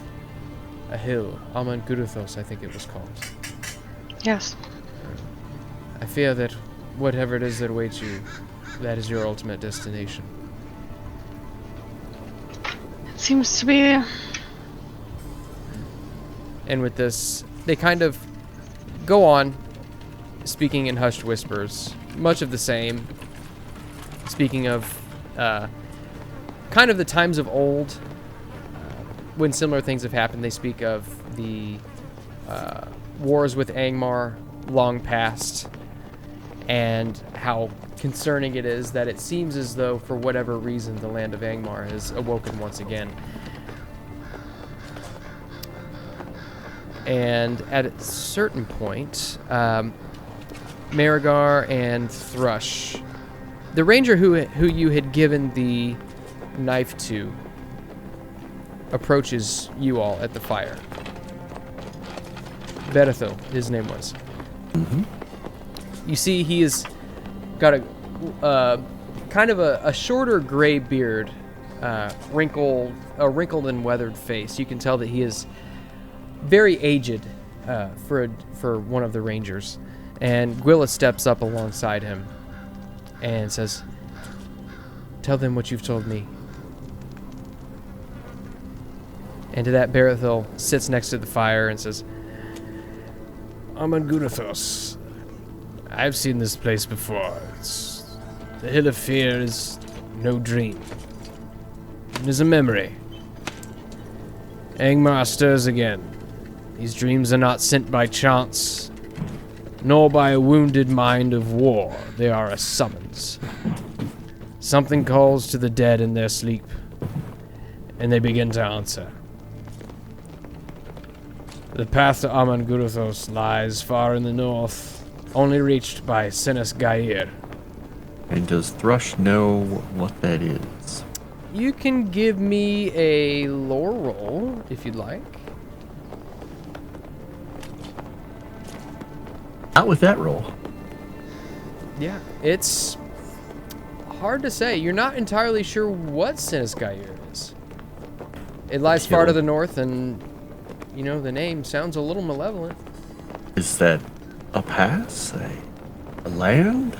a hill, Aman Guruthos, I think it was called. Yes. I fear that whatever it is that awaits you, that is your ultimate destination. It seems to be. And with this, they kind of go on, speaking in hushed whispers, much of the same. Speaking of kind of the times of old, when similar things have happened, they speak of the wars with Angmar long past, and how concerning it is that it seems as though, for whatever reason, the land of Angmar has awoken once again. And at a certain point, Miragar and Thrush, the ranger who you had given the knife to, approaches you all at the fire. Berethil, his name was. Mm-hmm. You see, he has got a kind of a shorter gray beard, wrinkled and weathered face. You can tell that he is very aged for one of the rangers. And Gwilla steps up alongside him and says, "Tell them what you've told me." And to that, Berethil sits next to the fire and says, "Aman Guruthos, I've seen this place before. The Hill of Fear is no dream. It is a memory. Angmar stirs again. These dreams are not sent by chance, nor by a wounded mind of war. They are a summons. Something calls to the dead in their sleep, and they begin to answer. The path to Aman Guruthos lies far in the north, only reached by Sinas Gair." And does Thrush know what that is? You can give me a lore roll, if you'd like. Not with that roll. Yeah, it's hard to say. You're not entirely sure what Sinas Gair is. It lies far to the north, and, you know, the name sounds a little malevolent. Is that a pass? A land?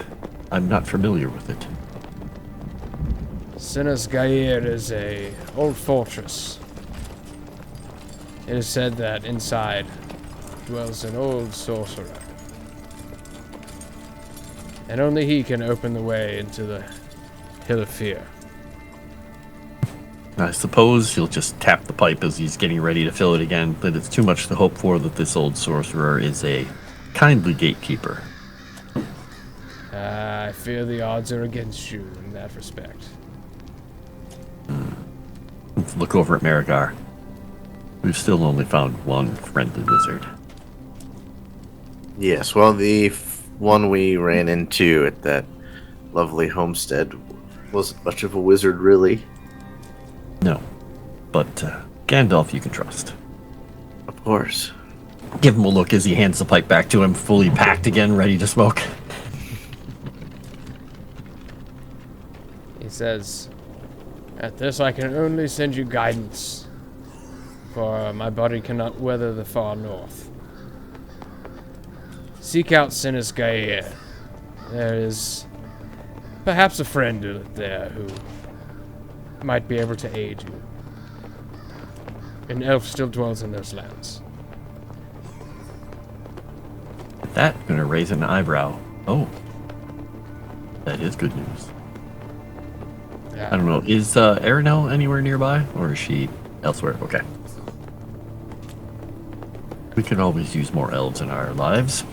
I'm not familiar with it. Sinas Gair is a old fortress. It is said that inside dwells an old sorcerer. And only he can open the way into the Hill of Fear. I suppose he'll just tap the pipe as he's getting ready to fill it again, but it's too much to hope for that this old sorcerer is a kindly gatekeeper. I fear the odds are against you in that respect. Let's look over at Miragar. We've still only found one friendly wizard. Yes, well, the one we ran into at that lovely homestead wasn't much of a wizard, really. No, but Gandalf you can trust. Of course. Give him a look as he hands the pipe back to him, fully packed again, ready to smoke. He says, "At this I can only send you guidance, for my body cannot weather the far north. Seek out Sinas Gair. There is perhaps a friend there who might be able to aid you. An elf still dwells in those lands." That gonna raise an eyebrow. Oh, that is good news. Yeah. I don't know. Is Aranel anywhere nearby, or is she elsewhere? Okay. We can always use more elves in our lives.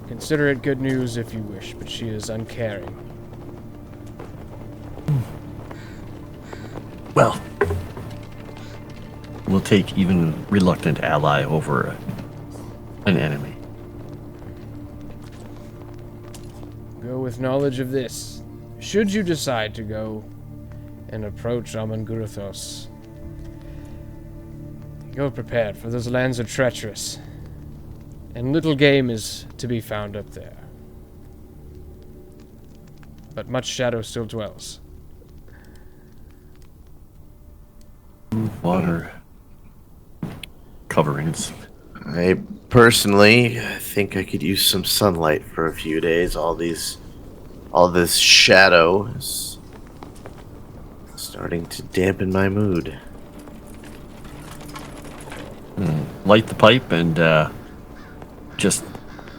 Consider it good news if you wish, but she is uncaring. Well, we'll take even a reluctant ally over an enemy. Go with knowledge of this. Should you decide to go and approach Amanguruthos, go prepared, for those lands are treacherous, and little game is to be found up there. But much shadow still dwells. Water coverings. I personally think I could use some sunlight for a few days. All this shadow is starting to dampen my mood. Light the pipe and just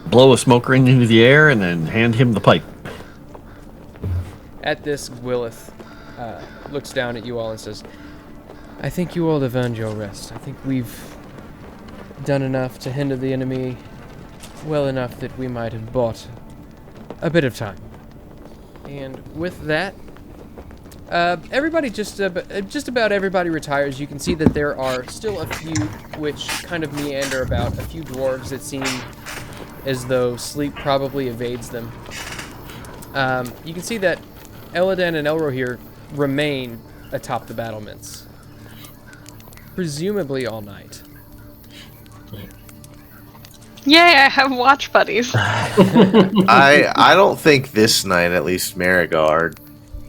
blow a smoke ring into the air and then hand him the pipe. At this, Gwyleth looks down at you all and says, I think you all have earned your rest. I think we've done enough to hinder the enemy well enough that we might have bought a bit of time. And with that, everybody, just about everybody retires. You can see that there are still a few which kind of meander about, a few dwarves that seem as though sleep probably evades them. You can see that Elladan and Elrohir remain atop the battlements. Presumably all night. Yay, I have watch buddies. I don't think this night, at least Miragar,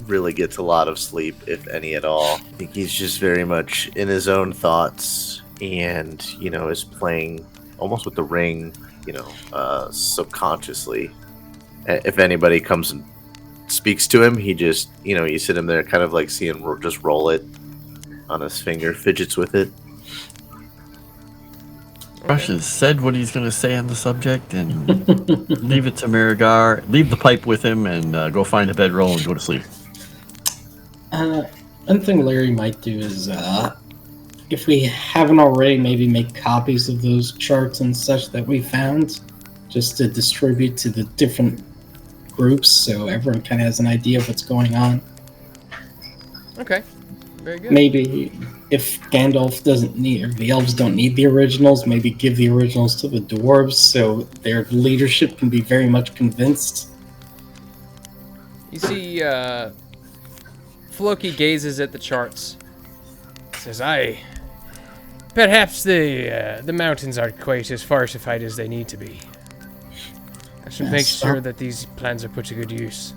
really gets a lot of sleep, if any at all. I think he's just very much in his own thoughts and, is playing almost with the ring, subconsciously. If anybody comes and speaks to him, he just, you sit him there kind of like seeing just roll it on his finger, fidgets with it. Thrush has said what he's going to say on the subject and leave it to Miragar, leave the pipe with him and go find a bedroll and go to sleep. One thing Larry might do is, if we haven't already, maybe make copies of those charts and such that we found, just to distribute to the different groups so everyone kind of has an idea of what's going on. Okay, very good. Maybe if Gandalf doesn't need, or the elves don't need the originals, maybe give the originals to the dwarves so their leadership can be very much convinced. You see, Floki gazes at the charts. Says, perhaps the mountains aren't quite as fortified as they need to be. I should make sure that these plans are put to good use.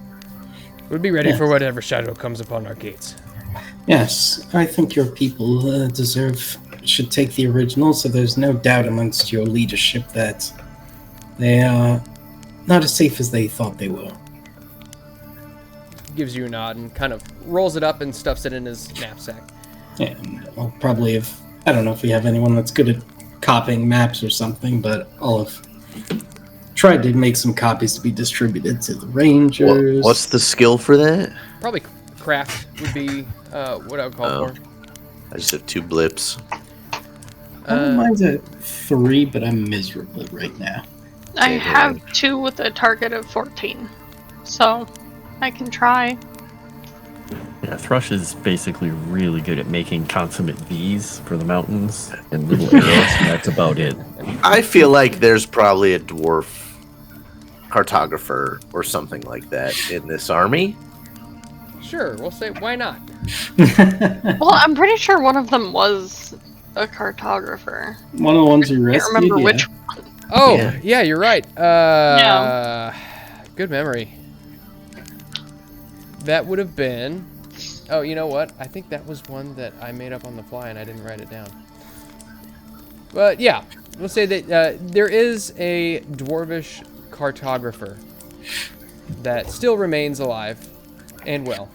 We'll be ready for whatever shadow comes upon our gates. Yes, I think your people should take the originals, so there's no doubt amongst your leadership that they are not as safe as they thought they were. Gives you a nod and kind of rolls it up and stuffs it in his knapsack. And I'll probably have, I don't know if we have anyone that's good at copying maps or something, but I'll have tried to make some copies to be distributed to the rangers. What's the skill for that? Probably craft would be what I would call for. I just have 2 blips. Mine's at 3, but I'm miserable right now. I have 2 with a target of 14, so I can try. Yeah, Thrush is basically really good at making consummate V's for the mountains and little arrows, and that's about it. I feel like there's probably a dwarf cartographer or something like that in this army. Sure, we'll say, why not? Well, I'm pretty sure one of them was a cartographer. One of the ones you I rescued? can't remember which one. Oh, yeah, you're right. Yeah. Good memory. That would have been... Oh, you know what? I think that was one that I made up on the fly and I didn't write it down. But yeah, we'll say that there is a dwarvish cartographer that still remains alive and well.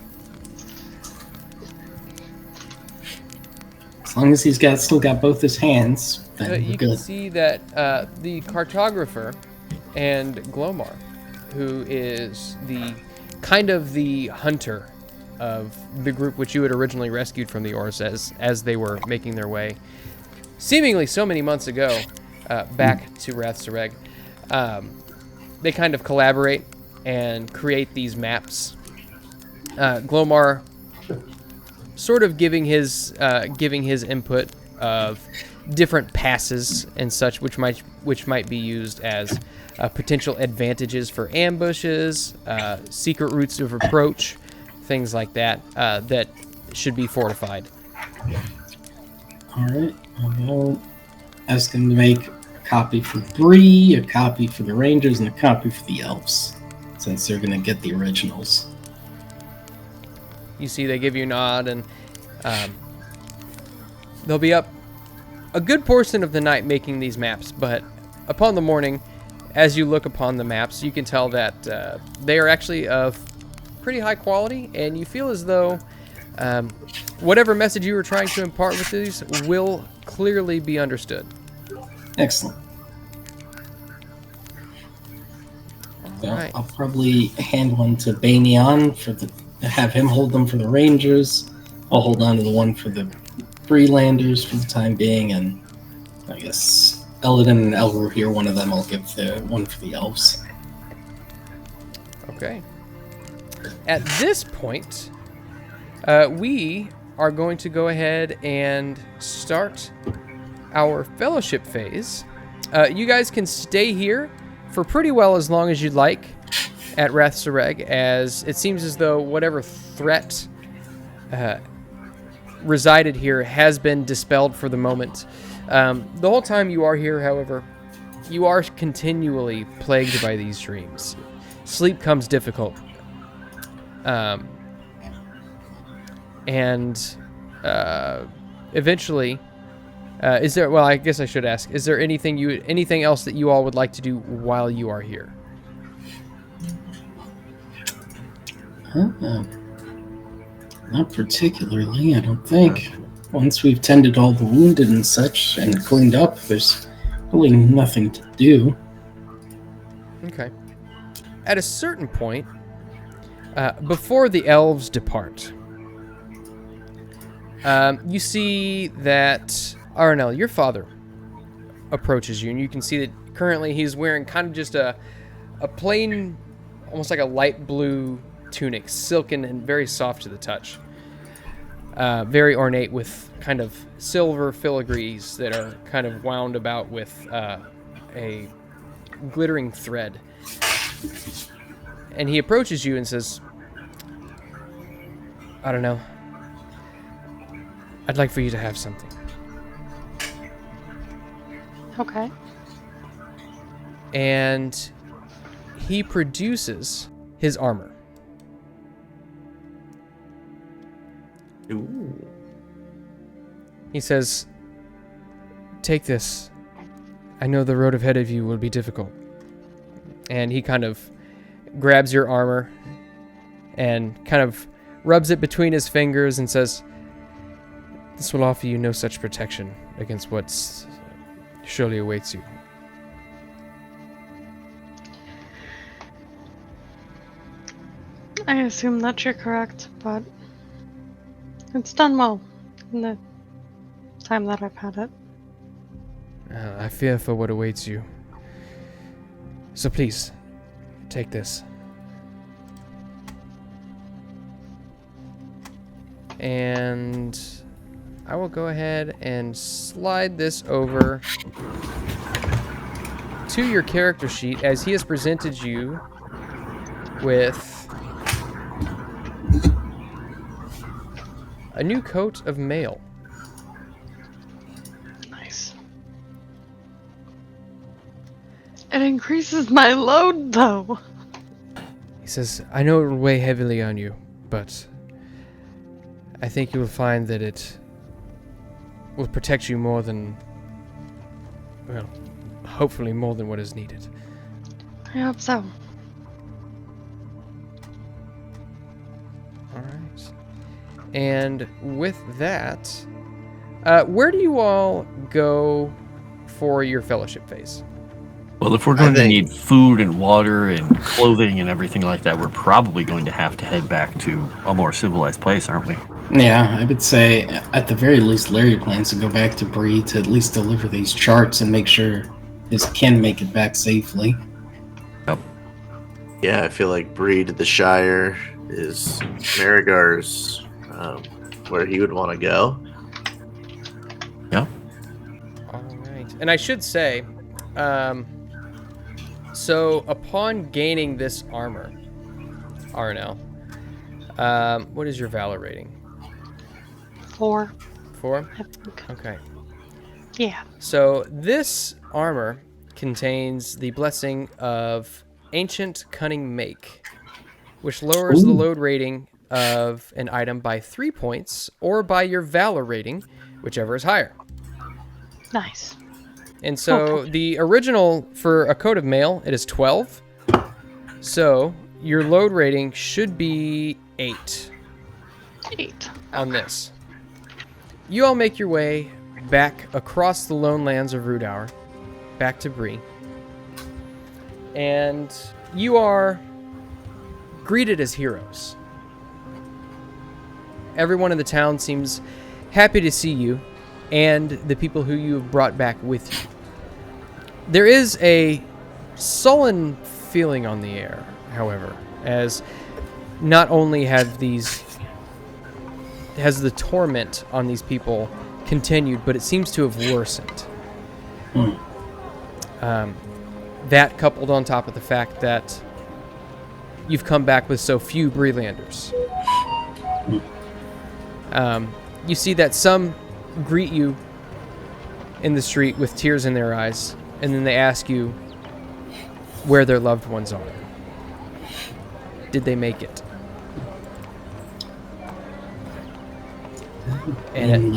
As long as he's still got both his hands, then You can see that the cartographer and Glomar, who is the kind of the hunter of the group which you had originally rescued from the Ors as they were making their way, seemingly so many months ago, back to Rath Sereg. they kind of collaborate and create these maps. Glomar sort of giving his input of different passes and such, which might be used as potential advantages for ambushes, secret routes of approach, things like that that should be fortified. All right. I'll ask him to make a copy for Bree, a copy for the Rangers, and a copy for the Elves, since they're going to get the originals. You see they give you a nod, and they'll be up a good portion of the night making these maps, but upon the morning, as you look upon the maps, you can tell that they are actually of pretty high quality, and you feel as though whatever message you were trying to impart with these will clearly be understood. Excellent. So Right. I'll probably hand one to Banyan have him hold them for the Rangers. I'll hold on to the one for the Freelanders for the time being, and I guess Eladin and Elro here, one of them I'll give the one for the Elves. Okay. At this point, we are going to go ahead and start our fellowship phase. You guys can stay here for pretty well as long as you'd like at Rath Sereg, as it seems as though whatever threat resided here has been dispelled for the moment. The whole time you are here, however, you are continually plagued by these dreams. Sleep comes difficult. Eventually, is there? Well, I guess I should ask: is there anything else that you all would like to do while you are here? Not particularly, I don't think. Once we've tended all the wounded and such and cleaned up, there's really nothing to do. Okay. At a certain point, before the elves depart, you see that Aranel, your father, approaches you, and you can see that currently he's wearing kind of just a plain, almost like a light blue tunic, silken and very soft to the touch. Very ornate with kind of silver filigrees that are kind of wound about with a glittering thread. And he approaches you and says, I don't know. I'd like for you to have something. Okay. And he produces his armor. Ooh. He says, take this. I know the road ahead of you will be difficult. And he kind of grabs your armor and kind of rubs it between his fingers and says, this will offer you no such protection against what surely awaits you. I assume that you're correct, but it's done well in the time that I've had it. I fear for what awaits you. So please, take this. And I will go ahead and slide this over to your character sheet, as he has presented you with a new coat of mail. Nice. It increases my load, though. He says, I know it will weigh heavily on you, but I think you will find that it will protect you more than, well, hopefully more than what is needed. I hope so. Alright. And with that, where do you all go for your fellowship phase? Well, if we're going to need food and water and clothing and everything like that, we're probably going to have to head back to a more civilized place, aren't we? Yeah, I would say at the very least Larry plans to go back to Bree to at least deliver these charts and make sure his kin make it back safely. Yep. Yeah, I feel like Bree to the Shire is Miragar's where he would want to go. Yeah. All right. And I should say, so upon gaining this armor, Aranel, what is your Valor rating? 4. 4? I think. Okay. Yeah. So this armor contains the blessing of Ancient Cunning Make, which lowers the load rating of an item by 3 points, or by your Valor rating, whichever is higher. Nice. And so the original for a coat of mail, it is 12. So your load rating should be 8 8. on this. You all make your way back across the lone lands of Rudour, back to Bree. And you are greeted as heroes. Everyone in the town seems happy to see you and the people who you have brought back with you. There is a sullen feeling on the air, however, as not only has the torment on these people continued, but it seems to have worsened. That coupled on top of the fact that you've come back with so few Breelanders. You see that some greet you in the street with tears in their eyes, and then they ask you where their loved ones are. Did they make it? And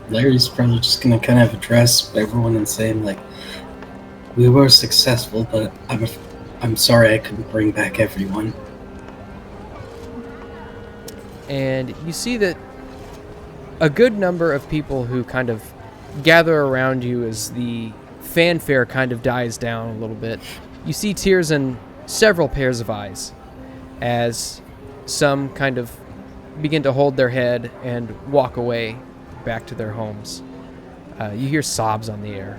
Larry's probably just gonna kind of address everyone and say, like, we were successful, but I'm sorry I couldn't bring back everyone. And you see that a good number of people who kind of gather around you as the fanfare kind of dies down a little bit. You see tears in several pairs of eyes as some kind of begin to hold their head and walk away back to their homes. You hear sobs on the air.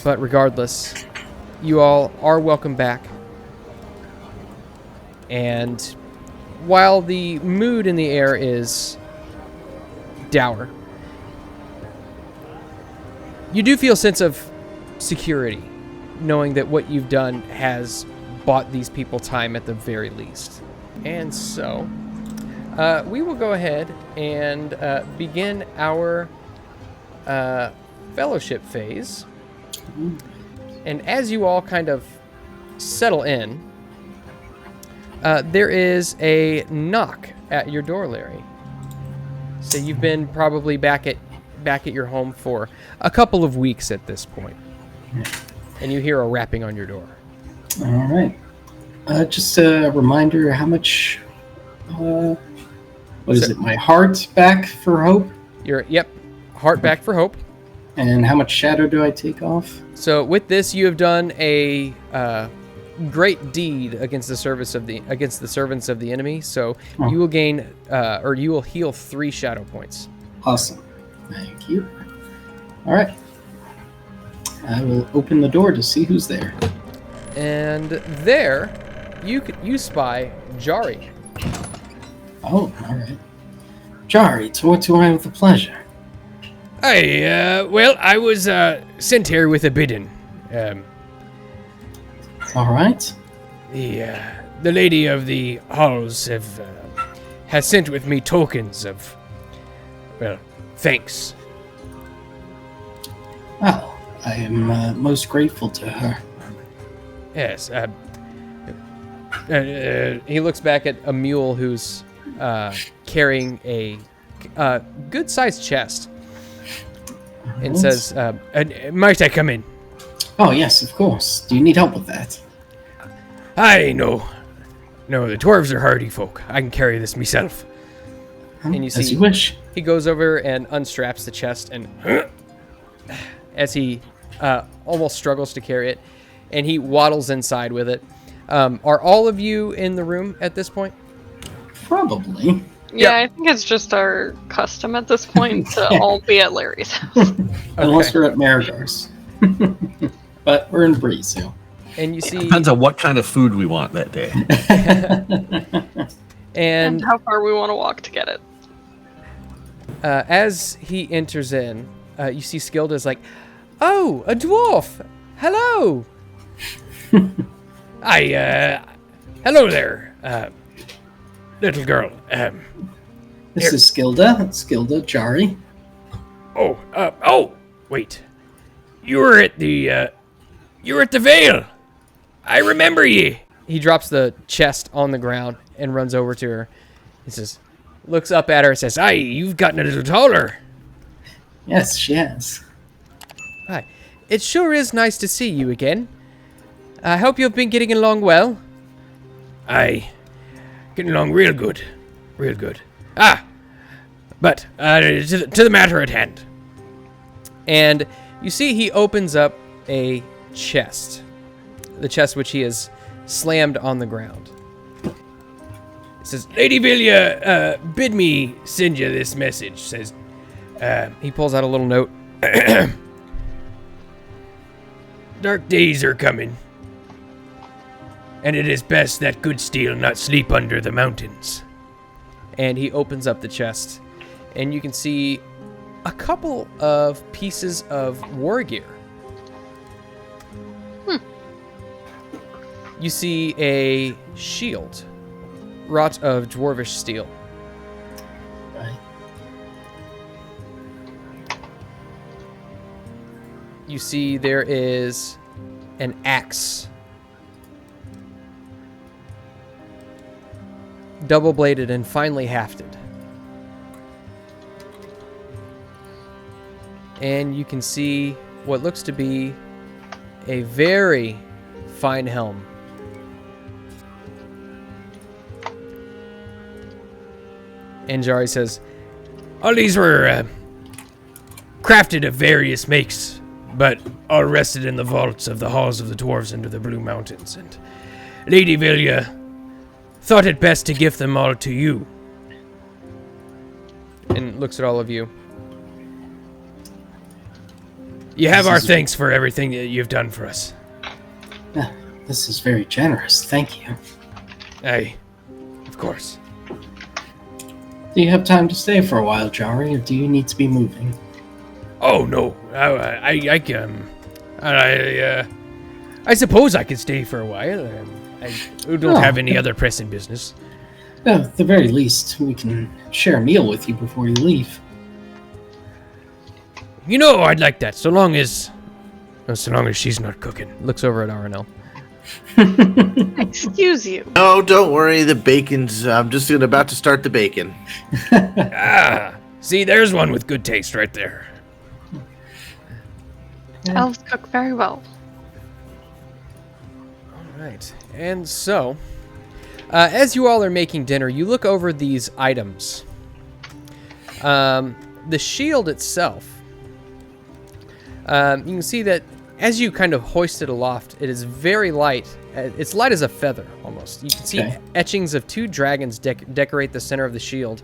But regardless, you all are welcome back. And while the mood in the air is dour, you do feel a sense of security, knowing that what you've done has bought these people time at the very least. And so, we will go ahead and begin our fellowship phase. And as you all kind of settle in, there is a knock at your door, Larry. So you've been probably back at your home for a couple of weeks at this point. And you hear a rapping on your door. All right. Just a reminder, how much, what is it, my heart back for hope? Yep, heart back for hope. And how much shadow do I take off? So with this, you have done a great deed against the servants of the enemy. So you will gain, or you will heal 3 shadow points. Awesome. Thank you. All right. I will open the door to see who's there. And there, you spy Jari. Oh, all right. Jari, to what do I have the pleasure? Well, I was sent here with a bidding. All right. The lady of the halls has sent with me tokens of, well, thanks. Well, I am most grateful to her. Yes. He looks back at a mule who's carrying a good-sized chest and says, might I come in? Oh, yes, of course. Do you need help with that? No, the dwarves are hardy folk. I can carry this myself. And you see, as you wish. He goes over and unstraps the chest, and as he almost struggles to carry it, and he waddles inside with it. Are all of you in the room at this point? Probably. Yeah, I think it's just our custom at this point to all be at Larry's house. Unless we're at Miragar's. But we're in Bree, so. And you see... Depends on what kind of food we want that day. And how far we want to walk to get it. As he enters in, you see Skilda's like, "Oh, a dwarf! Hello!" Hello there, little girl. This is Skilda. Skilda, Jari. Wait. You were at the Vale. I remember ye. He drops the chest on the ground and runs over to her. He says, looks up at her and says, Aye, you've gotten a little taller. Yes, she has. "Hi. It sure is nice to see you again. I hope you've been getting along well." Aye, getting along real good. Real good. But to the matter at hand. And you see he opens up a chest. The chest which he has slammed on the ground. It says, Lady Vilya bid me send you this message. Says, He pulls out a little note. dark days are coming, and it is best that good steel not sleep under the mountains. And he opens up the chest. And you can see a couple of pieces of war gear. You see a shield, wrought of dwarvish steel. Right. You see there is an axe, double-bladed and finely hafted. And you can see what looks to be a very fine helm. And Jari says, All these were crafted of various makes, but all rested in the vaults of the halls of the dwarves under the Blue Mountains. And Lady Vilya thought it best to give them all to you. and looks at all of you. You have our thanks for everything that you've done for us. This is very generous. Thank you. Aye, of course. Do you have time to stay for a while, Jari, or do you need to be moving? Oh no, I suppose I could stay for a while. I don't have any other pressing business. At the very least, we can share a meal with you before you leave. You know, I'd like that, so long as she's not cooking. Looks over at Aranel. Excuse you. No, don't worry. The bacon's. I'm just about to start the bacon. See, there's one with good taste right there. Elves cook very well. Right, and so, as you all are making dinner, you look over these items. The shield itself, you can see that as you kind of hoist it aloft, it is very light. It's light as a feather, almost. You can see etchings of two dragons decorate the center of the shield,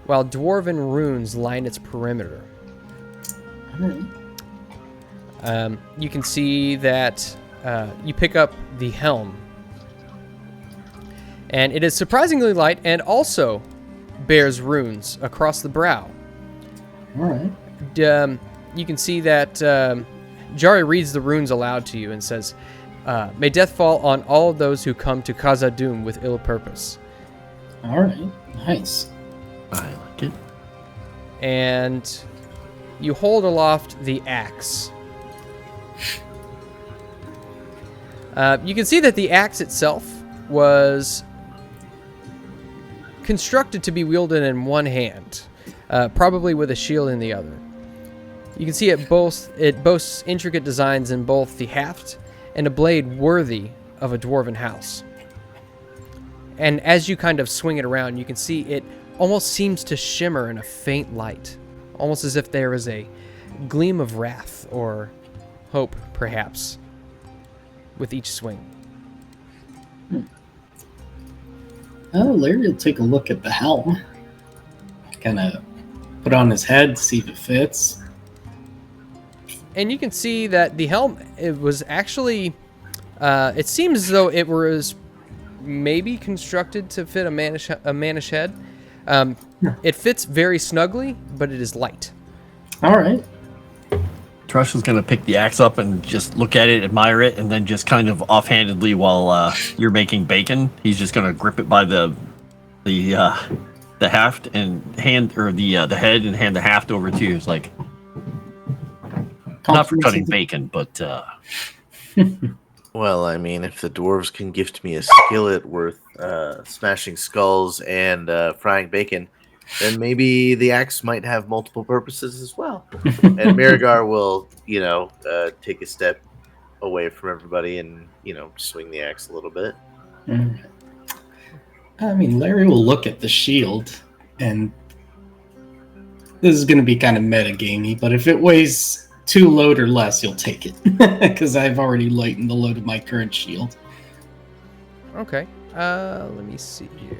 while dwarven runes line its perimeter. You can see that you pick up the helm, and it is surprisingly light and also bears runes across the brow. All right. You can see that Jari reads the runes aloud to you and says, "May death fall on all of those who come to Khazad-dûm with ill purpose." All right. Nice. I like it. And you hold aloft the axe. You can see that the axe itself was constructed to be wielded in one hand, probably with a shield in the other. You can see it boasts intricate designs in both the haft and a blade worthy of a dwarven house. And as you kind of swing it around, you can see it almost seems to shimmer in a faint light, almost as if there is a gleam of wrath or hope, perhaps, with each swing. Oh, Larry will take a look at the helm. Kind of put it on his head, see if it fits. And you can see that the helm, it was actually It seems as though it was maybe constructed to fit a mannish head. It fits very snugly, but it is light. All right. Thrush is going to pick the axe up and just look at it, admire it, and then just kind of offhandedly while you're making bacon, he's just going to grip it by the haft and hand, or the head, and hand the haft over to you. It's like, not for cutting bacon, but Well, I mean, if the dwarves can gift me a skillet worth smashing skulls and frying bacon, then maybe the axe might have multiple purposes as well. And Miragar will, take a step away from everybody and, swing the axe a little bit. I mean, Larry will look at the shield, and this is going to be kind of meta-gamey, but if it weighs 2 load or less, you'll take it. Because I've already lightened the load of my current shield. Okay. Let me see here.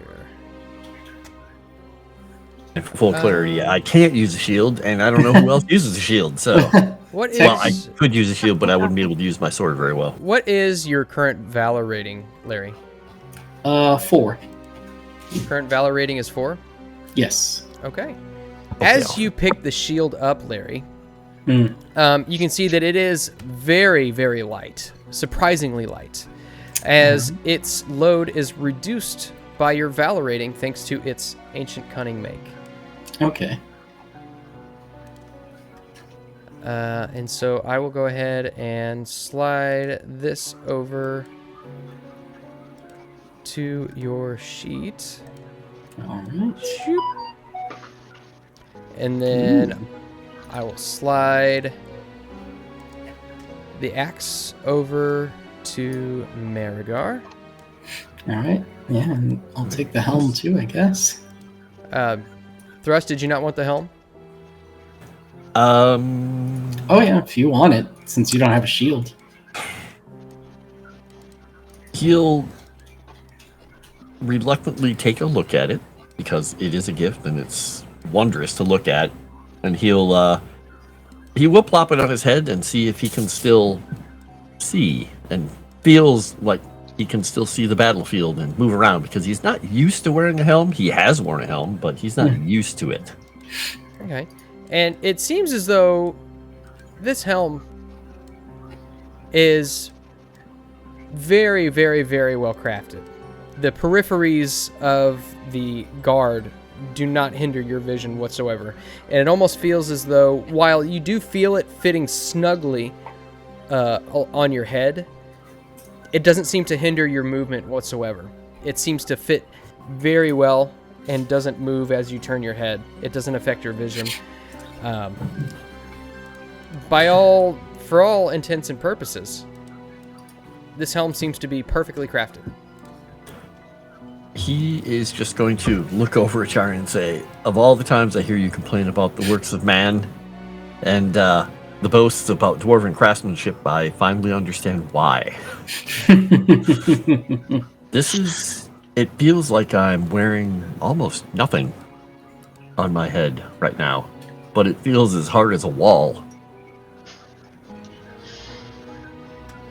And for full clarity, I can't use a shield, and I don't know who else uses a shield, so... What is... Well, I could use a shield, but I wouldn't be able to use my sword very well. What is your current Valor rating, Larry? 4. Current Valor rating is 4? Yes. Okay. As you pick the shield up, Larry, you can see that it is very, very light. Surprisingly light. As its load is reduced by your Valor rating thanks to its Ancient Cunning make. Okay. And so I will go ahead and slide this over to your sheet. All right. Shoop. And then I will slide the axe over to Miragar. All right. Yeah, and I'll take the helm too, I guess. Thrush, did you not want the helm? Oh yeah, if you want it, since you don't have a shield. He'll reluctantly take a look at it because it is a gift and it's wondrous to look at, and he will plop it on his head and see if he can still see and feels like he can still see the battlefield and move around, because he's not used to wearing a helm. He has worn a helm, but he's not used to it. Okay. And it seems as though this helm is very, very, very well crafted. The peripheries of the guard do not hinder your vision whatsoever. And it almost feels as though, while you do feel it fitting snugly on your head, it doesn't seem to hinder your movement whatsoever. It seems to fit very well and doesn't move as you turn your head. It doesn't affect your vision. For all intents and purposes, this helm seems to be perfectly crafted. He is just going to look over at Shire and say, of all the times I hear you complain about the works of man and the boasts about dwarven craftsmanship, I finally understand why. It feels like I'm wearing almost nothing on my head right now, but it feels as hard as a wall.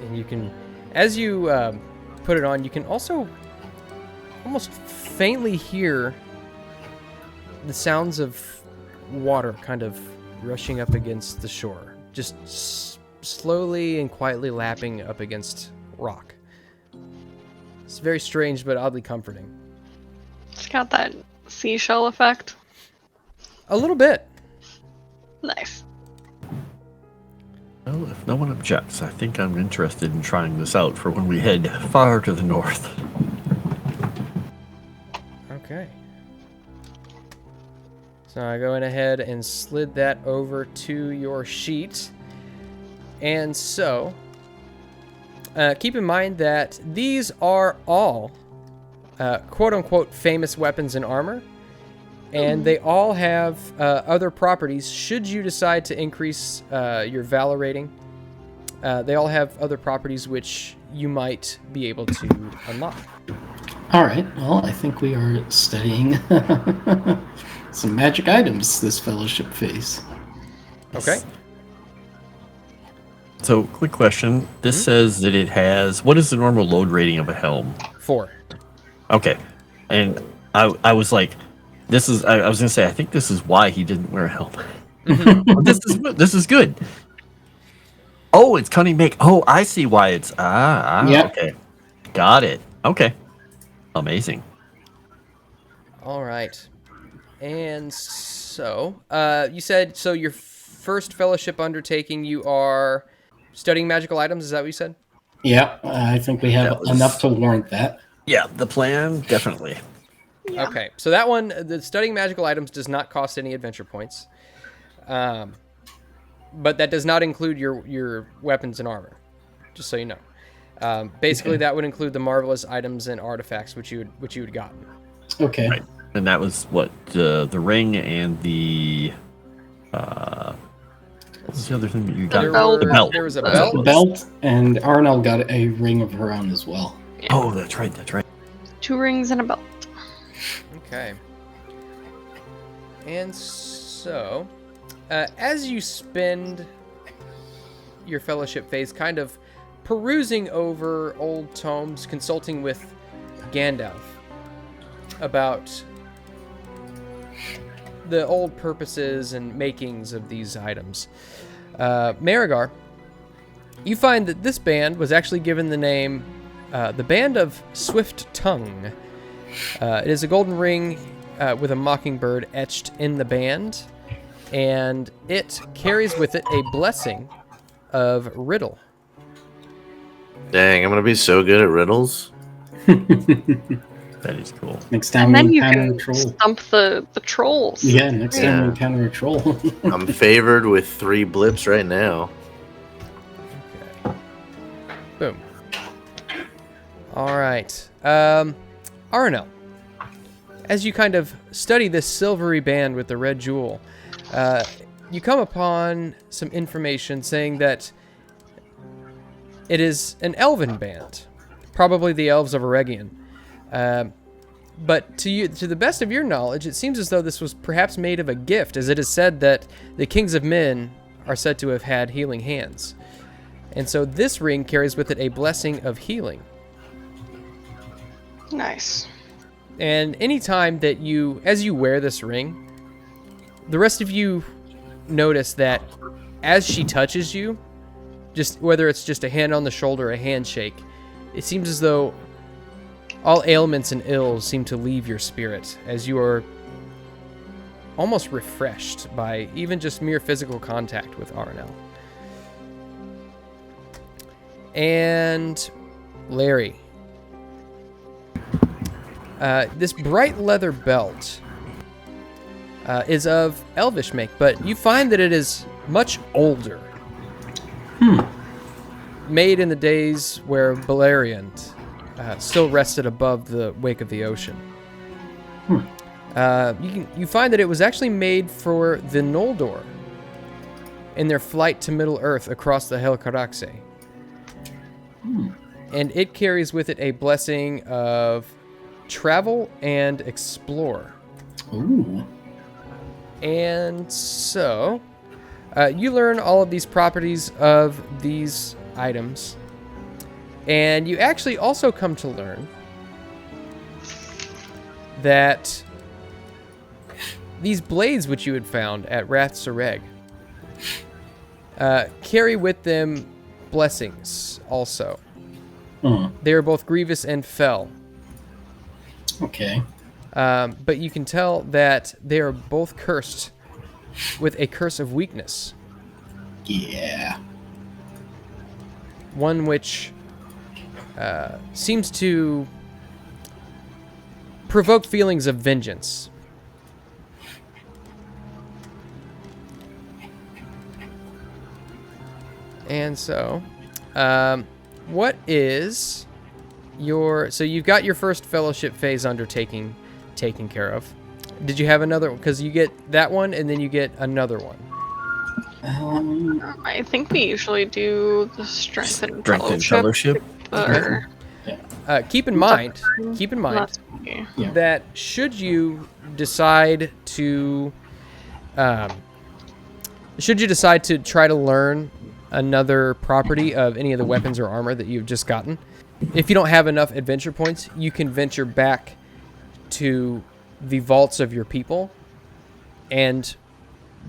And you can, as you put it on, you can also almost faintly hear the sounds of water kind of rushing up against the shore, just slowly and quietly lapping up against rock. It's very strange, but oddly comforting. It's got that seashell effect. A little bit. Nice. Well, if no one objects, I think I'm interested in trying this out for when we head far to the north. Okay. So I go ahead and slid that over to your sheet. And so, keep in mind that these are all quote-unquote famous weapons and armor. And they all have other properties should you decide to increase your Valor rating. They all have other properties which you might be able to unlock. All right. Well, I think we are studying some magic items this fellowship phase. Okay. So, quick question. This says that it has... What is the normal load rating of a helm? 4. Okay. And I was like, this is... I was going to say, I think this is why he didn't wear a helm. This is good. Oh, it's cunning make. Oh, I see why it's... Yeah. Okay. Got it. Okay. Amazing. All right. And so, you said, so your first fellowship undertaking, you are studying magical items, is that what you said? Yeah, I think we have enough to warrant that. Yeah, the plan, definitely. Yeah. Okay, so that one, the studying magical items does not cost any adventure points. But that does not include your weapons and armor, just so you know. Basically, that would include the marvelous items and artifacts which you had gotten. Okay. Right. And that was what the ring and the what was the other thing that you got? belt. The belt. There was a belt. The belt, and Aranel got a ring of her own as well. Oh, that's right. 2 rings and a belt. Okay. And so, as you spend your fellowship phase kind of perusing over old tomes, consulting with Gandalf about the old purposes and makings of these items, Miragar, you find that this band was actually given the name the Band of Swift Tongue. It is a golden ring with a mockingbird etched in the band, and it carries with it a blessing of riddle. Dang, I'm gonna be so good at riddles. That is cool. Next time And then we you encounter can a troll. stump the trolls. Yeah, next time Yeah. we encounter a troll. I'm favored with 3 blips right now. Boom. All right. Aranel, as you kind of study this silvery band with the red jewel, you come upon some information saying that it is an elven band, probably the elves of Eregion. But to the best of your knowledge, it seems as though this was perhaps made of a gift, as it is said that the kings of men are said to have had healing hands. And so this ring carries with it a blessing of healing. Nice. And anytime that as you wear this ring, the rest of you notice that as she touches you, just whether it's just a hand on the shoulder, a handshake, it seems as though all ailments and ills seem to leave your spirit as you are almost refreshed by even just mere physical contact with Aranel. And Larry, this bright leather belt is of elvish make, but you find that it is much older. Made in the days where Beleriand still rested above the wake of the ocean. You find that it was actually made for the Noldor in their flight to Middle-earth across the Helcaraxe. And it carries with it a blessing of travel and explore. Ooh. And so, you learn all of these properties of these items. And you actually also come to learn that these blades which you had found at Rath Sereg carry with them blessings also. They are both grievous and fell. Okay. But you can tell that they are both cursed with a curse of weakness. Yeah. One which seems to provoke feelings of vengeance. And so, what is your... So you've got your first fellowship phase undertaking taken care of. Did you have another one? Because you get that one, and then you get another one. I think we usually do the strength and Fellowship. Or... Keep in mind That's okay. that should you decide to try to learn another property of any of the weapons or armor that you've just gotten. If you don't have enough adventure points, you can venture back to the vaults of your people and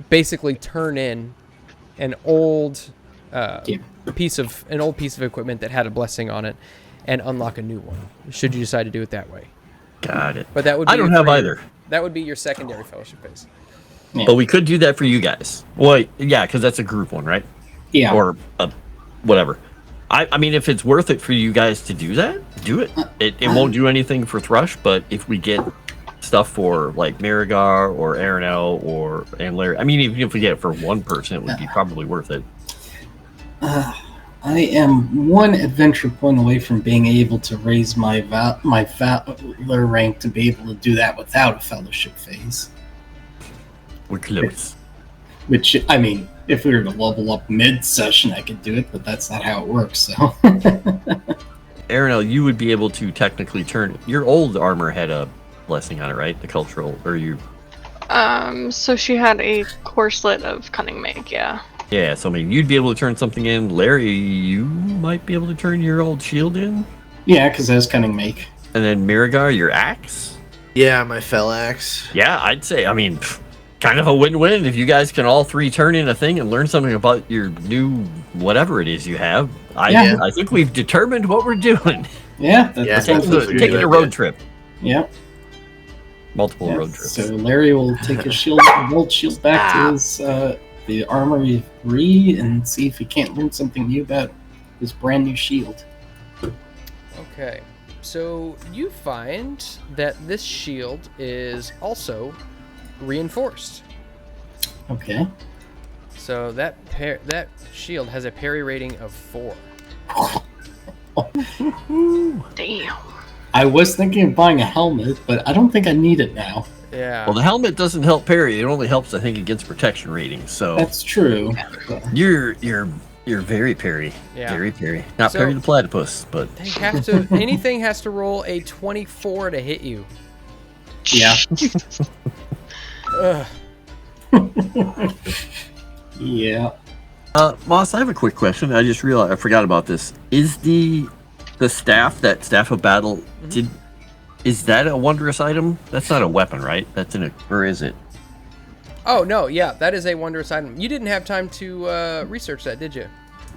basically turn in an old piece of equipment that had a blessing on it and unlock a new one, should you decide to do it that way. Got it. But that would be I don't have either. That would be your secondary fellowship phase. Yeah. But we could do that for you guys. Well, yeah, because that's a group one, right? Yeah. Or whatever. I mean, if it's worth it for you guys to do that, do it. It won't do anything for Thrush, but if we get stuff for like Miragar or Aranel and Larry, I mean, even if we get it for one person, it would be probably worth it. I am one adventure point away from being able to raise my valor rank to be able to do that without a fellowship phase. We're close. Which, I mean, if we were to level up mid-session, I could do it, but that's not how it works, so... Aranel, you would be able to technically turn... Your old armor had a blessing on it, right? The cultural... Or you... So she had a corslet of Cunning Make, yeah. Yeah, so I mean, you'd be able to turn something in. Larry, you might be able to turn your old shield in. Yeah, because that's Cunning Make. And then Miragar, your axe. Yeah, my fell axe. Yeah, I'd say, I mean, kind of a win-win if you guys can all three turn in a thing and learn something about your new whatever it is you have. I think we've determined what we're doing. Yeah, that's taking a road trip. Yeah. Multiple road trips. So Larry will take his gold shield back to his the armory of Bree and see if he can't learn something new about his brand new shield. Okay, so you find that this shield is also reinforced. Okay. So that shield has a parry rating of 4. Damn. I was thinking of buying a helmet, but I don't think I need it now. Yeah. Well, the helmet doesn't help parry. It only helps, I think, against protection ratings. So that's true. You're very parry. Yeah. Very parry. Not parry the platypus, but They have to. Anything has to roll a 24 to hit you. Yeah. Ugh. Yeah. Moss, I have a quick question. I just realized I forgot about this. Is the staff, that staff of battle, is that a wondrous item? That's not a weapon, right? That's or is it? Oh no, yeah, that is a wondrous item. You didn't have time to research that, did you?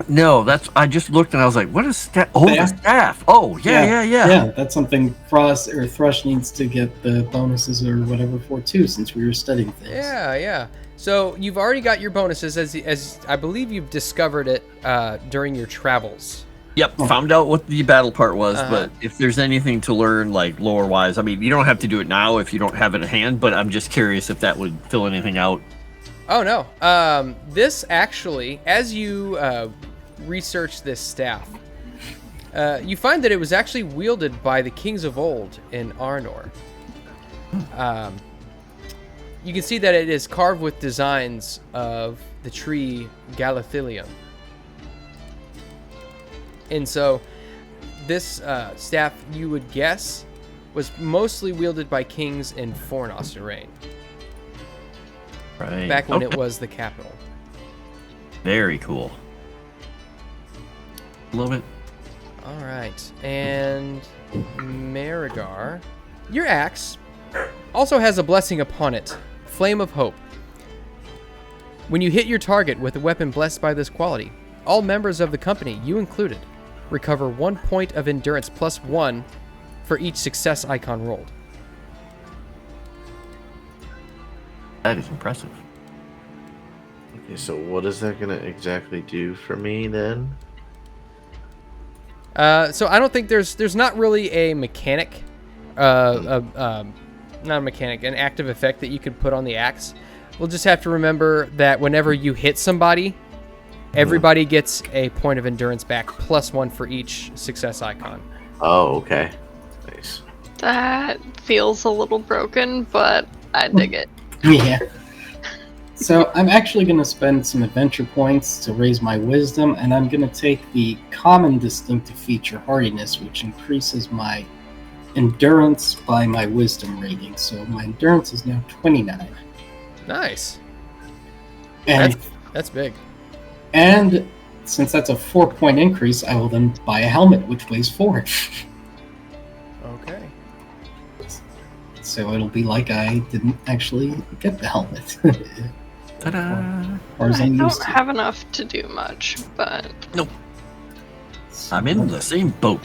No, I just looked and I was like, what is staff? Oh, the staff. Oh, yeah. Yeah, that's something Thrush needs to get the bonuses or whatever for too, since we were studying things. Yeah. So you've already got your bonuses, as I believe you've discovered it during your travels. Yep, found out what the battle part was, but if there's anything to learn, like lore-wise, I mean, you don't have to do it now if you don't have it at hand, but I'm just curious if that would fill anything out. Oh, no. This actually, as you research this staff, you find that it was actually wielded by the kings of old in Aranel. You can see that it is carved with designs of the tree Galathilium. And so this staff, you would guess, was mostly wielded by kings in Fornos reign. Right. Back when it was the capital. Very cool. Love it. All right. And Miragar, your axe also has a blessing upon it. Flame of Hope. When you hit your target with a weapon blessed by this quality, all members of the company, you included, recover 1 point of endurance plus 1 for each success icon rolled. That is impressive. Okay, so what is that gonna exactly do for me then? So I don't think there's not really a mechanic, not a mechanic, an active effect that you could put on the axe. We'll just have to remember that whenever you hit somebody, everybody gets a point of endurance back, plus 1 for each success icon. Oh, okay. Nice. That feels a little broken, but I dig it. Yeah. So I'm actually going to spend some adventure points to raise my wisdom, and I'm going to take the common distinctive feature hardiness, which increases my endurance by my wisdom rating. So my endurance is now 29. Nice. And That's big. And since that's a 4-point increase, I will then buy a helmet which weighs 4. Okay. So it'll be like I didn't actually get the helmet. Ta-da! Or as I I'm don't used to. have enough to do much, but I'm in the same boat.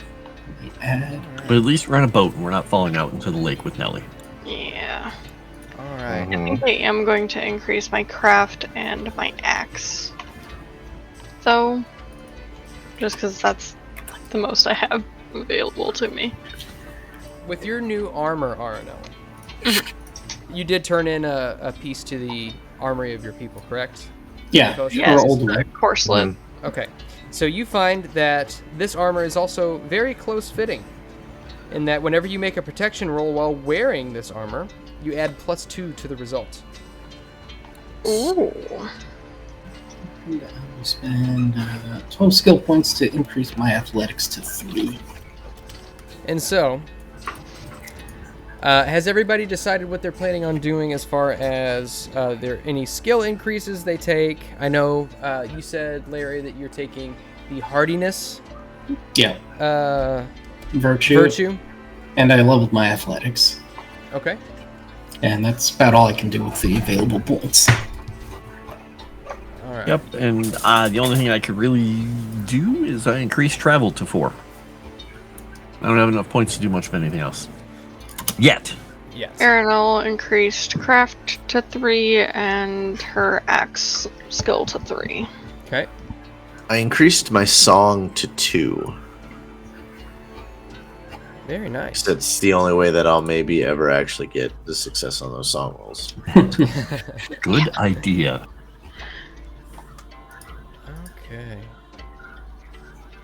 Add But at least we're on a boat and we're not falling out into the lake with Nelly. yeah. All right. I think I am going to increase my craft and my axe. So, just because that's the most I have available to me. With your new armor, Aranel, you did turn in a piece to the armory of your people, correct? yeah, Yes, or old the one. corselet. Okay. So you find that this armor is also very close fitting, in that whenever you make a protection roll while wearing this armor, you add +2 to the result. Ooh. And I will spend 12 skill points to increase my athletics to 3. And so, has everybody decided what they're planning on doing as far as there any skill increases they take? I know you said, Larry, that you're taking the hardiness Yeah. Virtue. And I leveled my athletics. Okay. And that's about all I can do with the available points. All right. Yep, and the only thing I could really do is I increase travel to 4. I don't have enough points to do much of anything else. Yet. Yes. Aranel increased craft to 3 and her axe skill to 3. Okay. I increased my song to 2. Very nice. That's the only way that I'll maybe ever actually get the success on those song rolls. Good idea. Okay.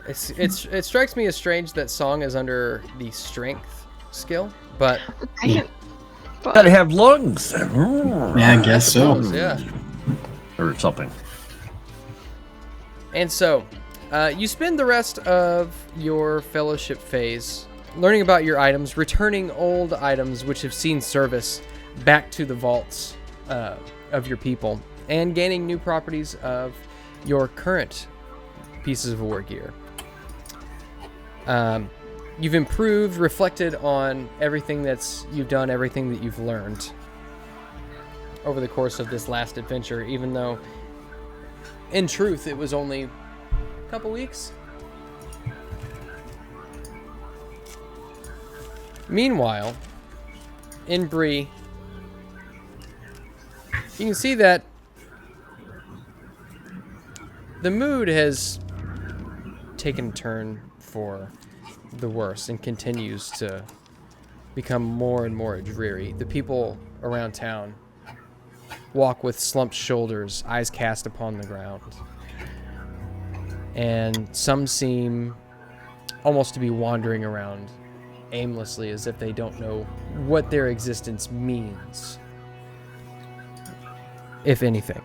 It strikes me as strange that song is under the strength skill, but Right? Gotta But have lungs. Yeah, I guess so. yeah. Or something. And so, you spend the rest of your fellowship phase learning about your items, returning old items which have seen service back to the vaults of your people, and gaining new properties of your current pieces of war gear. You've improved, reflected on everything you've done, everything that you've learned over the course of this last adventure, even though, in truth, it was only a couple weeks. Meanwhile, in Bree, you can see that the mood has taken a turn for the worse and continues to become more and more dreary. The people around town walk with slumped shoulders, eyes cast upon the ground. And some seem almost to be wandering around aimlessly as if they don't know what their existence means, if anything.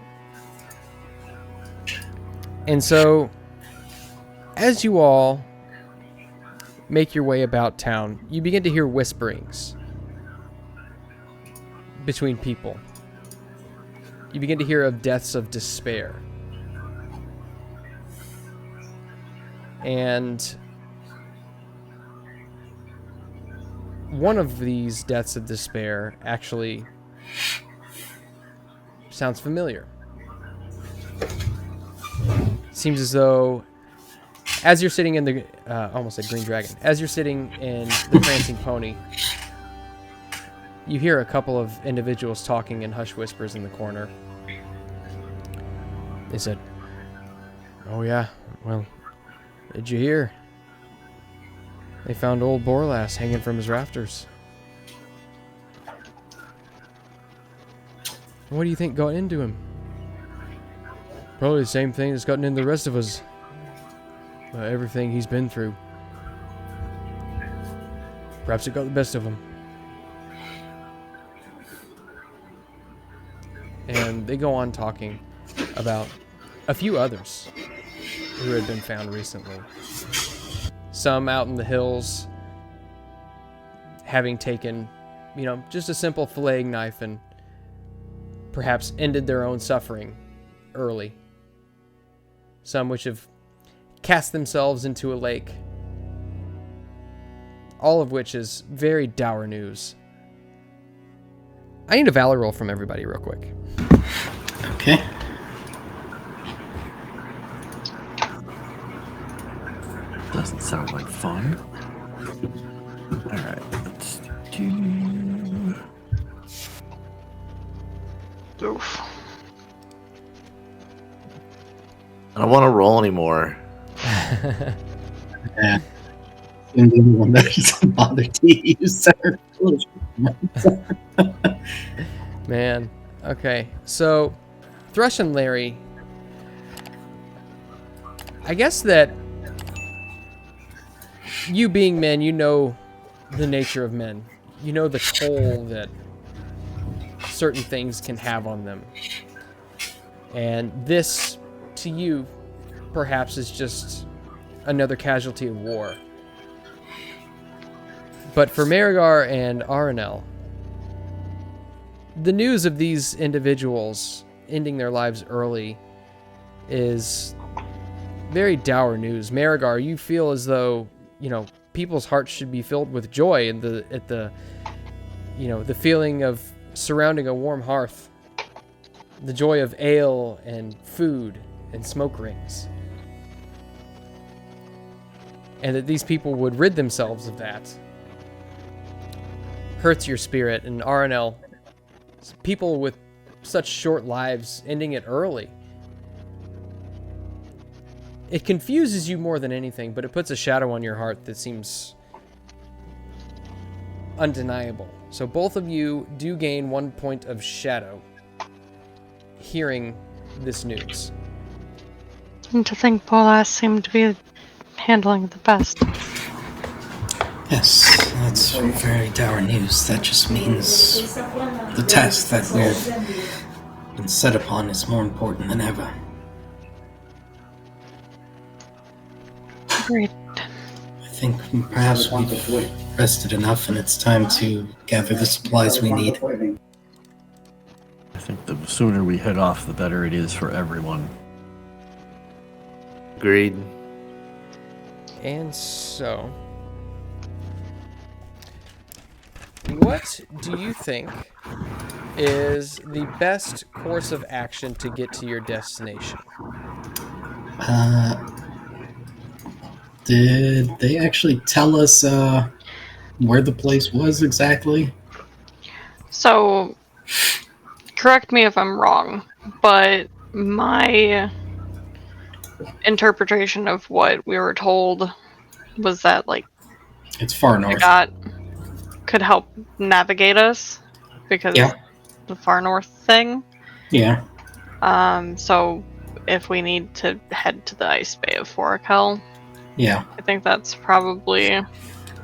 And so, as you all make your way about town, you begin to hear whisperings between people. You begin to hear of deaths of despair. And one of these deaths of despair actually sounds familiar. Seems as though, as you're sitting in the, almost said green dragon, as you're sitting in the prancing pony, you hear a couple of individuals talking in hushed whispers in the corner. They said, "Oh yeah, well, did you hear? They found old Borlass hanging from his rafters." "What do you think got into him?" "Probably the same thing that's gotten into the rest of us. Everything he's been through. Perhaps it got the best of him." And they go on talking about a few others who had been found recently. Some out in the hills, having taken, just a simple filleting knife and perhaps ended their own suffering early. Some which have cast themselves into a lake. All of which is very dour news. I need a valor roll from everybody real quick. Okay. Doesn't sound like fun. Alright, let's do... Oof. I don't want to roll anymore. Yeah. I'm the only one that doesn't bother to use their Man. Okay. So, Thrush and Larry. I guess that you being men, you know the nature of men. You know the toll that certain things can have on them. And this, to you, perhaps is just another casualty of war. But for Miragar and Aranel, the news of these individuals ending their lives early is very dour news. Miragar, you feel as though, people's hearts should be filled with joy at the feeling of surrounding a warm hearth, the joy of ale and food and smoke rings. And that these people would rid themselves of that hurts your spirit. And Aranel, people with such short lives ending it early, it confuses you more than anything, but it puts a shadow on your heart that seems undeniable. So both of you do gain 1 point of shadow hearing this news. And to think Bolas seemed to be handling it the best. Yes, that's very dour news. That just means the task that we've been set upon is more important than ever. Agreed. I think perhaps we've rested enough and it's time to gather the supplies we need. I think the sooner we head off, the better it is for everyone. Agreed. And so, what do you think is the best course of action to get to your destination? Did they actually tell us where the place was exactly? So, correct me if I'm wrong, but my interpretation of what we were told was that, It's far north. God could help navigate us because the far north thing. Yeah. So if we need to head to the Ice Bay of Forakel, Yeah. I think that's probably... I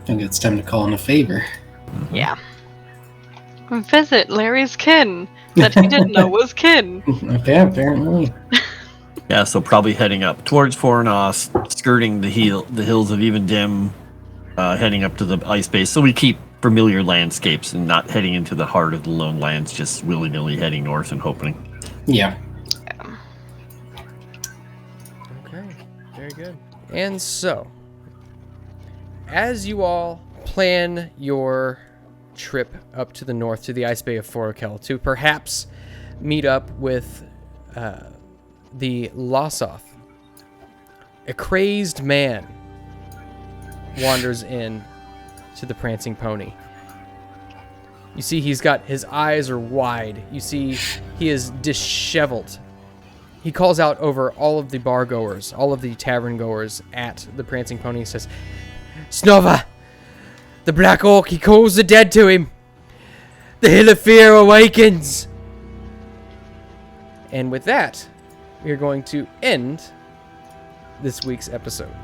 think it's time to call in a favor. Yeah. Visit Larry's kin that he didn't know was kin. Okay, apparently. Yeah, so probably heading up towards Forenos, skirting the hills of Even Dim, heading up to the ice base. So we keep familiar landscapes and not heading into the heart of the Lone Lands, just willy-nilly heading north and hoping. Yeah. Okay, very good. And so, as you all plan your trip up to the north to the Ice Bay of Forakel to perhaps meet up with the Lossoth, a crazed man wanders in to the Prancing Pony. You see his eyes are wide. You see he is disheveled. He calls out over all of the bar goers, all of the tavern goers at the Prancing Pony. He says, "Snova! The Black Orc, he calls the dead to him! The Hill of Fear awakens!" And with that, we are going to end this week's episode.